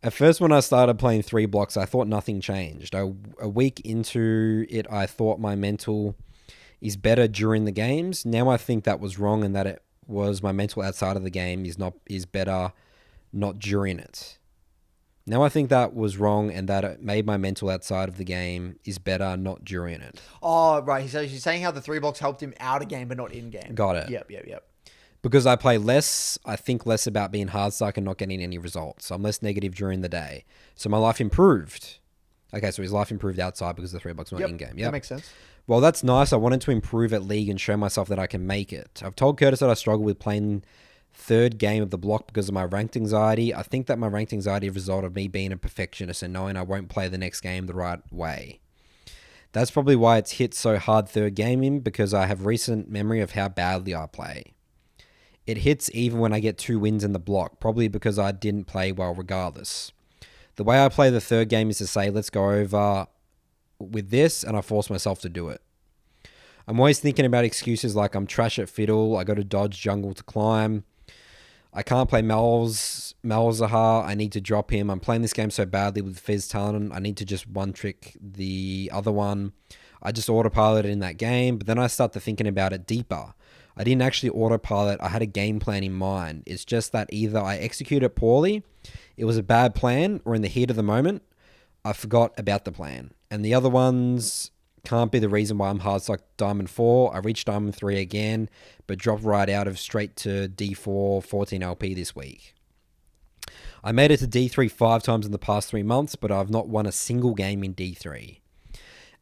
At first, when I started playing 3 blocks, I thought nothing changed. A week into it, I thought my mental is better during the games. Now I think that was wrong, and that it was my mental outside of the game is better, not during it. Now I think that was wrong, and that it made my mental outside of the game is better, not during it. Oh, right. So he's saying how the 3 blocks helped him out of game, but not in game. Got it. Yep. Because I play less, I think less about being hard stuck and not getting any results. I'm less negative during the day. So my life improved. Okay, so his life improved outside because the 3 blocks weren't in game. That makes sense. Well, that's nice. I wanted to improve at League and show myself that I can make it. I've told Curtis that I struggle with playing 3rd game of the block because of my ranked anxiety. I think that my ranked anxiety is a result of me being a perfectionist and knowing I won't play the next game the right way. That's probably why it's hit so hard 3rd game in, because I have recent memory of how badly I play. It hits even when I get 2 wins in the block, probably because I didn't play well regardless. The way I play the 3rd game is to say, let's go over with this, and I force myself to do it. I'm always thinking about excuses like I'm trash at fiddle, I got to dodge jungle to climb, I can't play Malzahar, I need to drop him, I'm playing this game so badly with Fizz talent, I need to just one trick the other one. I just autopiloted in that game, but then I start to thinking about it deeper. I didn't actually autopilot, I had a game plan in mind. It's just that either I execute it poorly, it was a bad plan, or in the heat of the moment, I forgot about the plan. And the other ones can't be the reason why I'm hard stuck Diamond 4. I reached Diamond 3 again, but dropped right out of straight to D4 14 LP this week. I made it to D3 5 times in the past 3 months, but I've not won a single game in D3.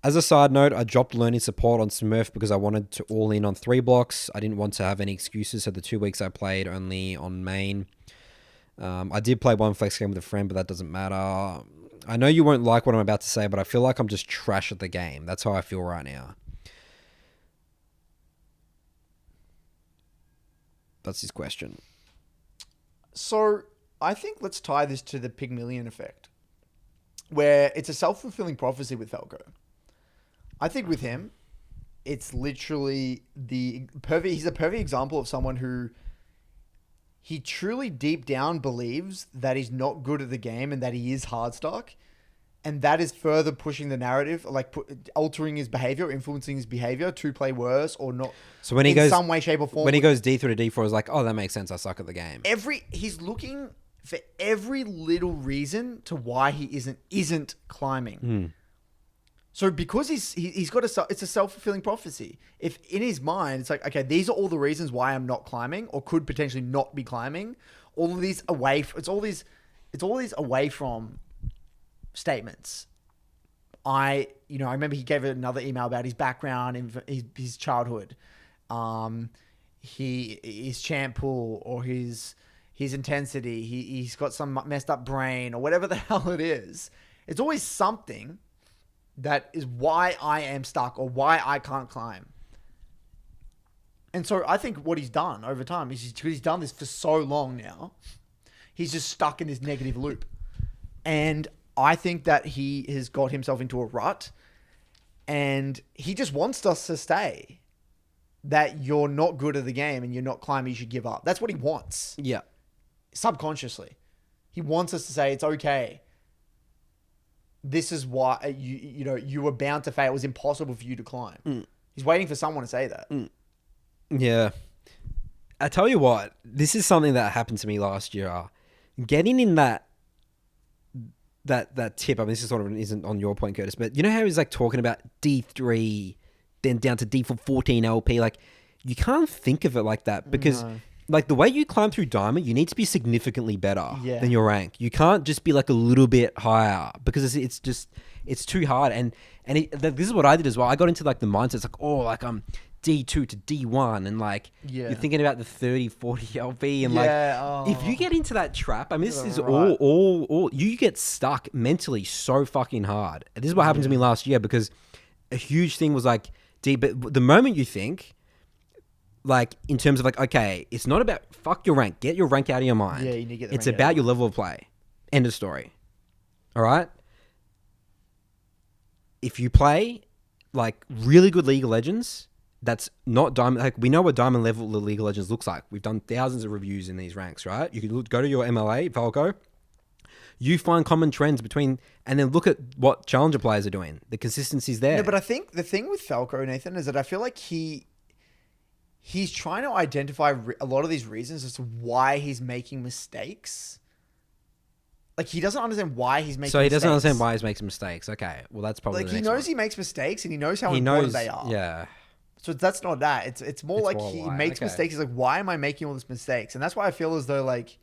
As a side note, I dropped learning support on Smurf because I wanted to all in on 3 blocks. I didn't want to have any excuses, so the 2 weeks I played only on main. I did play one flex game with a friend, but that doesn't matter. I know you won't like what I'm about to say, but I feel like I'm just trash at the game. That's how I feel right now. That's his question. So I think let's tie this to the Pygmalion effect, where it's a self-fulfilling prophecy with Falco. I think with him, it's literally he's a perfect example of someone who he truly deep down believes that he's not good at the game and that he is hard stuck. And that is further pushing the narrative, like altering his behavior, influencing his behavior to play worse or not. So when he goes, some way, shape, or form, when he goes D3 to D4, it's like, oh, that makes sense. I suck at the game. He's looking for every little reason to why he isn't climbing. So because he's got it's a self-fulfilling prophecy. If in his mind it's like, okay, these are all the reasons why I'm not climbing or could potentially not be climbing. All of these it's all these away from statements. I remember he gave another email about his background and his childhood, his champ pool or his intensity. He's got some messed up brain or whatever the hell it is. It's always something that is why I am stuck or why I can't climb. And so I think what he's done over time is he's done this for so long now, he's just stuck in this negative loop. And I think that he has got himself into a rut and he just wants us to stay that you're not good at the game and you're not climbing, you should give up. That's what he wants. Yeah. Subconsciously. He wants us to say, it's okay. This is why you were bound to fail. It was impossible for you to climb. He's waiting for someone to say that. Yeah. I tell you what, this is something that happened to me last year. Getting in that tip, I mean, this is sort of isn't on your point, Curtis, but you know how he's like talking about D3, then down to D4 14 LP? Like, you can't think of it like that because... No. Like, the way you climb through Diamond, you need to be significantly better than your rank. You can't just be, like, a little bit higher because it's too hard. And this is what I did as well. I got into, like, the mindset. It's like, oh, like, I'm D2 to D1. And, like, you're thinking about the 30, 40 LP. And, if you get into that trap, I mean, this is all you get stuck mentally so fucking hard. This is what happened to me last year because a huge thing was, like, but the moment you think... Like, in terms of, like, okay, it's not about fuck your rank. Get your rank out of your mind. Yeah, you need to get the It's about your level of play. End of story. All right? If you play, like, really good League of Legends, that's not Diamond. Like, we know what Diamond level League of Legends looks like. We've done thousands of reviews in these ranks, right? You can go to your MLA, Falco. You find common trends between, and then look at what Challenger players are doing. The consistency's there. No, but I think the thing with Falco, Nathan, is that I feel like he's trying to identify a lot of these reasons as to why he's making mistakes. Like, he doesn't understand why he's making mistakes. So he doesn't understand why he's making mistakes. Okay. Well, that's probably like, he knows he makes mistakes and he knows how important they are. Yeah. So that's not that. It's more like he makes mistakes. He's like, why am I making all these mistakes? And that's why I feel as though, like...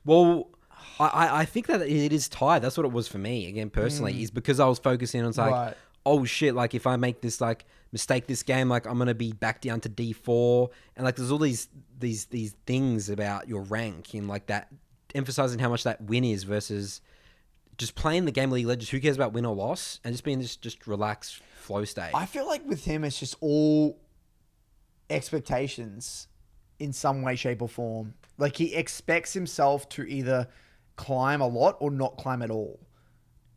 Well, I think that it is tied. That's what it was for me, again, personally, is because I was focusing on, like, oh, shit, like, if I make this, like... mistake this game, like I'm gonna be back down to D4, and like there's all these things about your rank and like that, emphasizing how much that win is versus just playing the game of League of Legends. Who cares about win or loss, and just being this just relaxed flow state. I feel like with him, it's just all expectations in some way, shape, or form. Like he expects himself to either climb a lot or not climb at all,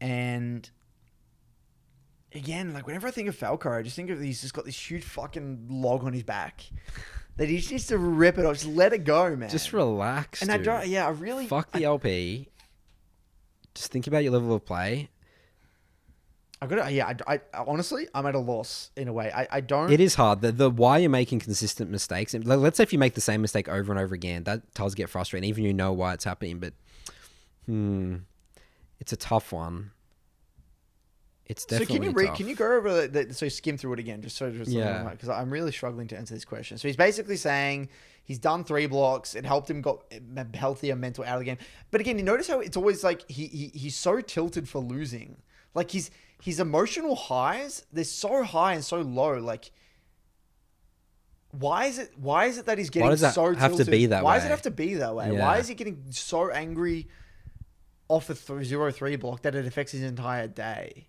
and again, like whenever I think of Falco, I just think of he's just got this huge fucking log on his back that he just needs to rip it off. Just let it go, man. Just relax, And dude. I really Fuck the LP. Just think about your level of play. I got to, I honestly, I'm at a loss in a way. I don't. It is hard. The why you're making consistent mistakes. And let's say if you make the same mistake over and over again, that does get frustrating. Even you know why it's happening, but it's a tough one. It's definitely tough. Can you go over so skim through it again, just Yeah. because I'm really struggling to answer this question. So he's basically saying he's done 3 blocks. It helped him got healthier mental out of the game. But again, you notice how it's always like he's so tilted for losing. Like his emotional highs, they're so high and so low. Like, why is it that he's getting does that so have to tilted? be that Why does way? it have to be that way? Yeah. Why is he getting so angry off a 0-3 block that it affects his entire day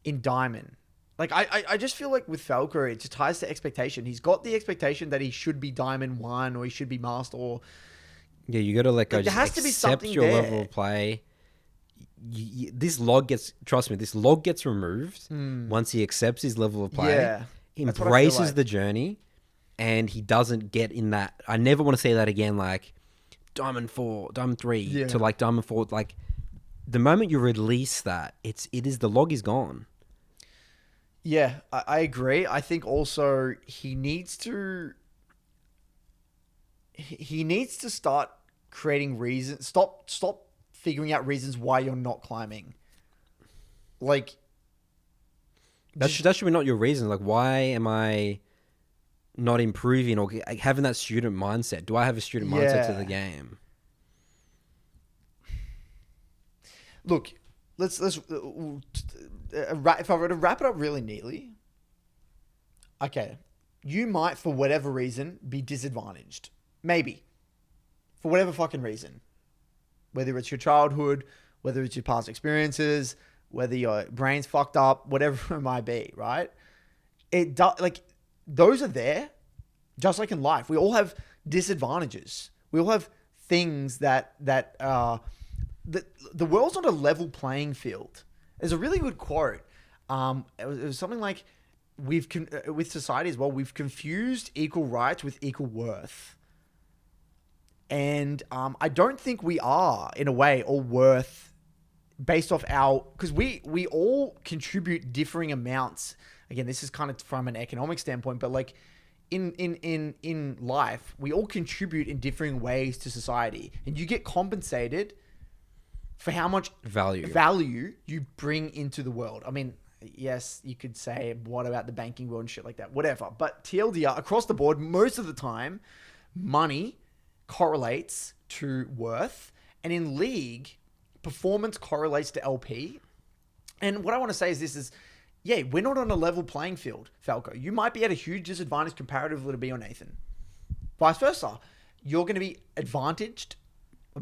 in Diamond? Like, I just feel like with Falco, it just ties to expectation. He's got the expectation that he should be Diamond 1 or he should be Master or... Yeah, you got to let go. Like, there Just has to be accept something your there. level of play. This log gets, trust me, this log gets removed once he accepts his level of play, Yeah, that's what I feel embraces like. the journey, and he doesn't get in that. I never want to see that again, like Diamond 4, Diamond 3 Yeah. to like Diamond 4. Like the moment you release that, the log is gone. Yeah, I agree. I think also he needs to start creating reasons. Stop figuring out reasons why you're not climbing. Like That should be not your reason. Like, why am I not improving or having that student mindset? Do I have a student mindset to Yeah. the game? look, let's if I were to wrap it up really neatly. Okay, you might for whatever reason be disadvantaged. Maybe. For whatever fucking reason. Whether it's your childhood, whether it's your past experiences, whether your brain's fucked up, whatever it might be, right? Like those are there, just like in life. We all have disadvantages. We all have things that the world's not a level playing field. There's a really good quote. It was something like, with society as well, we've confused equal rights with equal worth. And I don't think we are, in a way, all worth based off because we all contribute differing amounts. Again, this is kind of from an economic standpoint, but like in life, we all contribute in differing ways to society, and you get compensated for how much value you bring into the world. I mean, yes, you could say, what about the banking world and shit like that? Whatever. But TLDR, across the board, most of the time, money correlates to worth. And in League, performance correlates to LP. And what I want to say is this yeah, we're not on a level playing field, Falco. You might be at a huge disadvantage comparatively to be on Nathan. Vice versa. You're going to be advantaged,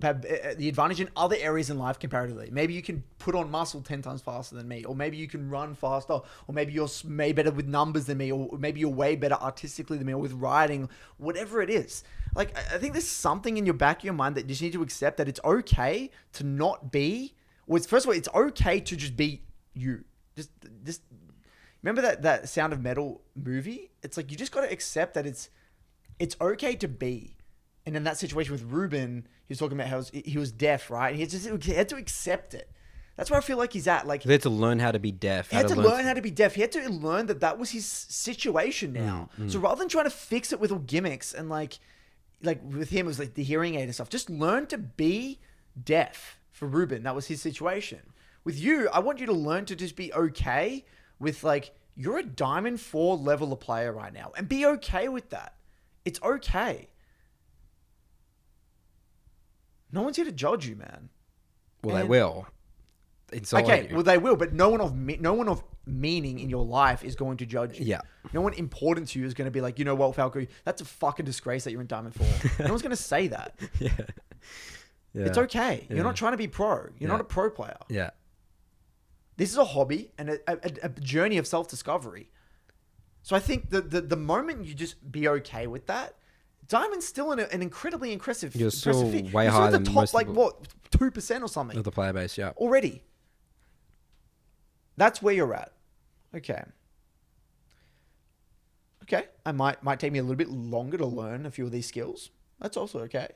have the advantage in other areas in life comparatively. Maybe you can put on muscle 10 times faster than me, or maybe you can run faster, or maybe you're way better with numbers than me, or maybe you're way better artistically than me, or with writing, whatever it is. Like, I think there's something in your back of your mind that you just need to accept that it's okay to not be, first of all, it's okay to just be you. Just remember that Sound of Metal movie? It's like, you just got to accept that it's okay to be. And in that situation with Ruben, he was talking about how he was deaf, right? He had to accept it. That's where I feel like he's at. Like, He had to learn how to be deaf. he had to learn how to be deaf. He had to learn that was his situation now. So rather than trying to fix it with all gimmicks and like with him, it was like the hearing aid and stuff. Just learn to be deaf for Ruben. That was his situation. With you, I want you to learn to just be okay with, like, you're a Diamond 4 level of player right now, and be okay with that. It's okay. No one's here to judge you, man. Well, they will. Insult Okay, you. well, they will, but no one of meaning in your life is going to judge you. Yeah. No one important to you is going to be like, you know what, Falco, that's a fucking disgrace that you're in Diamond 4. No one's going to say that. Yeah. Yeah. It's okay. Yeah. You're not trying to be pro. You're Yeah. not a pro player. Yeah. This is a hobby and a journey of self-discovery. So I think the moment you just be okay with that, Diamond's still an incredibly impressive. You're still impressive way You're higher at the than top, most like people. what, 2% or something Of the player base, yeah. already. That's where you're at. Okay. Okay. I might take me a little bit longer to learn a few of these skills. That's also okay.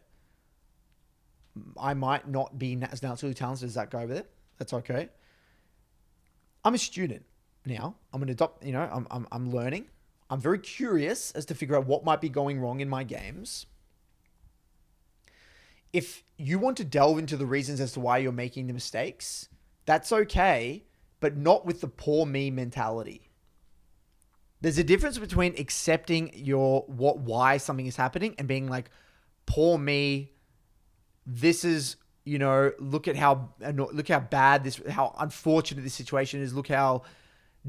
I might not be as naturally talented as that guy over there. That's okay. I'm a student now. I'm an adopt. I'm learning. I'm very curious as to figure out what might be going wrong in my games. If you want to delve into the reasons as to why you're making the mistakes, that's okay, but not with the poor me mentality. There's a difference between accepting why something is happening and being like, poor me, this is, look how bad how unfortunate this situation is. Look how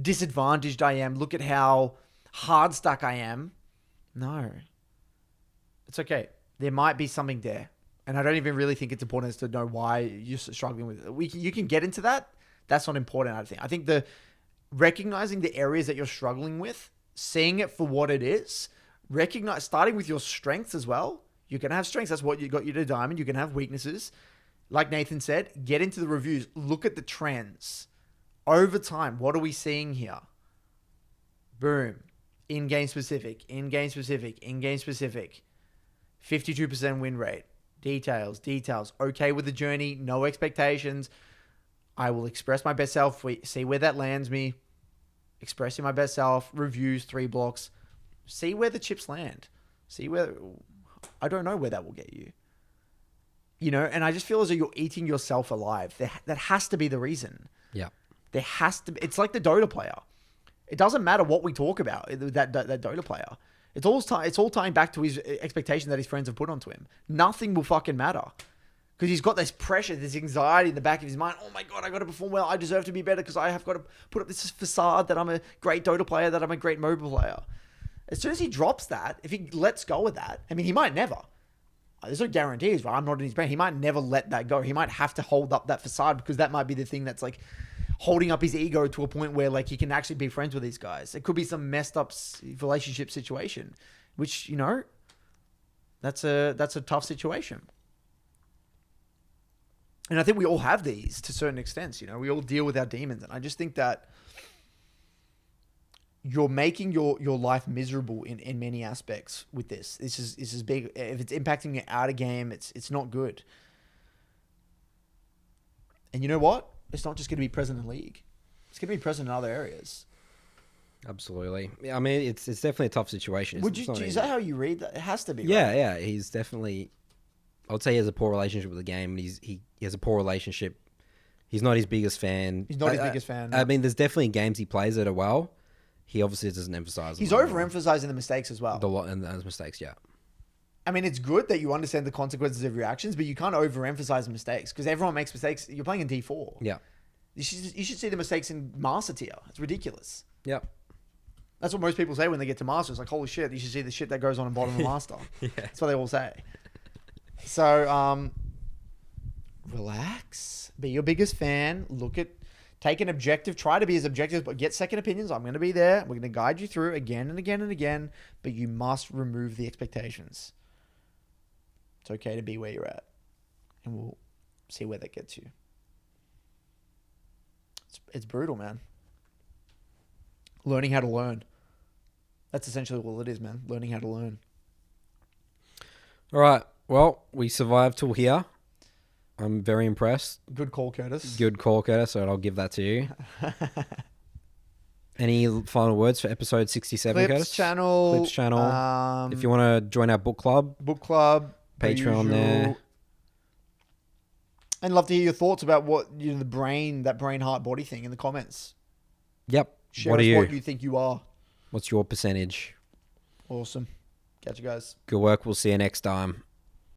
disadvantaged I am. Look at how hard stuck I am. No, it's okay. There might be something there. And I don't even really think it's important as to know why you're struggling with it. You can get into that. That's not important, I think. I think recognizing the areas that you're struggling with, seeing it for what it is, starting with your strengths as well. You're going to have strengths. That's what got you to diamond. You're going to have weaknesses. Like Nathan said, get into the reviews. Look at the trends. Over time, what are we seeing here? Boom. In-game specific. 52% win rate. Details. Okay with the journey. No expectations. I will express my best self. See where that lands me. Expressing my best self. Reviews, 3 blocks. See where the chips land. I don't know where that will get you. And I just feel as though you're eating yourself alive. That has to be the reason. Yeah. There has to be. It's like the Dota player. It doesn't matter what we talk about, that Dota player. It's all tying back to his expectation that his friends have put onto him. Nothing will fucking matter. Because he's got this pressure, this anxiety in the back of his mind. Oh my God, I got to perform well. I deserve to be better because I have got to put up this facade that I'm a great Dota player, that I'm a great MOBA player. As soon as he drops that, if he lets go of that, I mean, he might never. There's no guarantees, right? I'm not in his brain. He might never let that go. He might have to hold up that facade because that might be the thing that's like holding up his ego to a point where like he can actually be friends with these guys. It could be some messed up relationship situation, which, that's a tough situation. And I think we all have these to certain extents, we all deal with our demons. And I just think that you're making your life miserable in many aspects with this. This is big. If it's impacting you out of game, it's not good. And you know what? It's not just going to be present in League. It's going to be present in other areas. Absolutely. Yeah, I mean, it's definitely a tough situation. Is that how you read that? It has to be. Yeah, right? yeah. He's definitely. I would say he has a poor relationship with the game. He has a poor relationship. He's not his biggest fan. He's not his biggest fan. I mean, there's definitely games he plays that are well. He obviously doesn't emphasize. He's overemphasizing the mistakes as well. And those mistakes, yeah. I mean, it's good that you understand the consequences of your actions, but you can't overemphasize mistakes because everyone makes mistakes. You're playing in D4. Yeah. You should see the mistakes in Master Tier. It's ridiculous. Yeah. That's what most people say when they get to Master. It's like, holy shit, you should see the shit that goes on in bottom of Master. Yeah. That's what they all say. So, relax. Be your biggest fan. Take an objective. Try to be as objective, but get second opinions. I'm going to be there. We're going to guide you through again and again and again, but you must remove the expectations. It's okay to be where you're at, and we'll see where that gets you. It's brutal, man. Learning how to learn. That's essentially all it is, man. Learning how to learn. All right. Well, we survived till here. I'm very impressed. Good call, Curtis. Good call, Curtis. So I'll give that to you. Any final words for episode 67, Clips Curtis? channel. Clips channel. If you want to join our book club. Patreon there. And love to hear your thoughts about what that brain, heart, body thing in the comments. Yep. Share what you think you are. What's your percentage? Awesome. Catch you guys. Good work. We'll see you next time.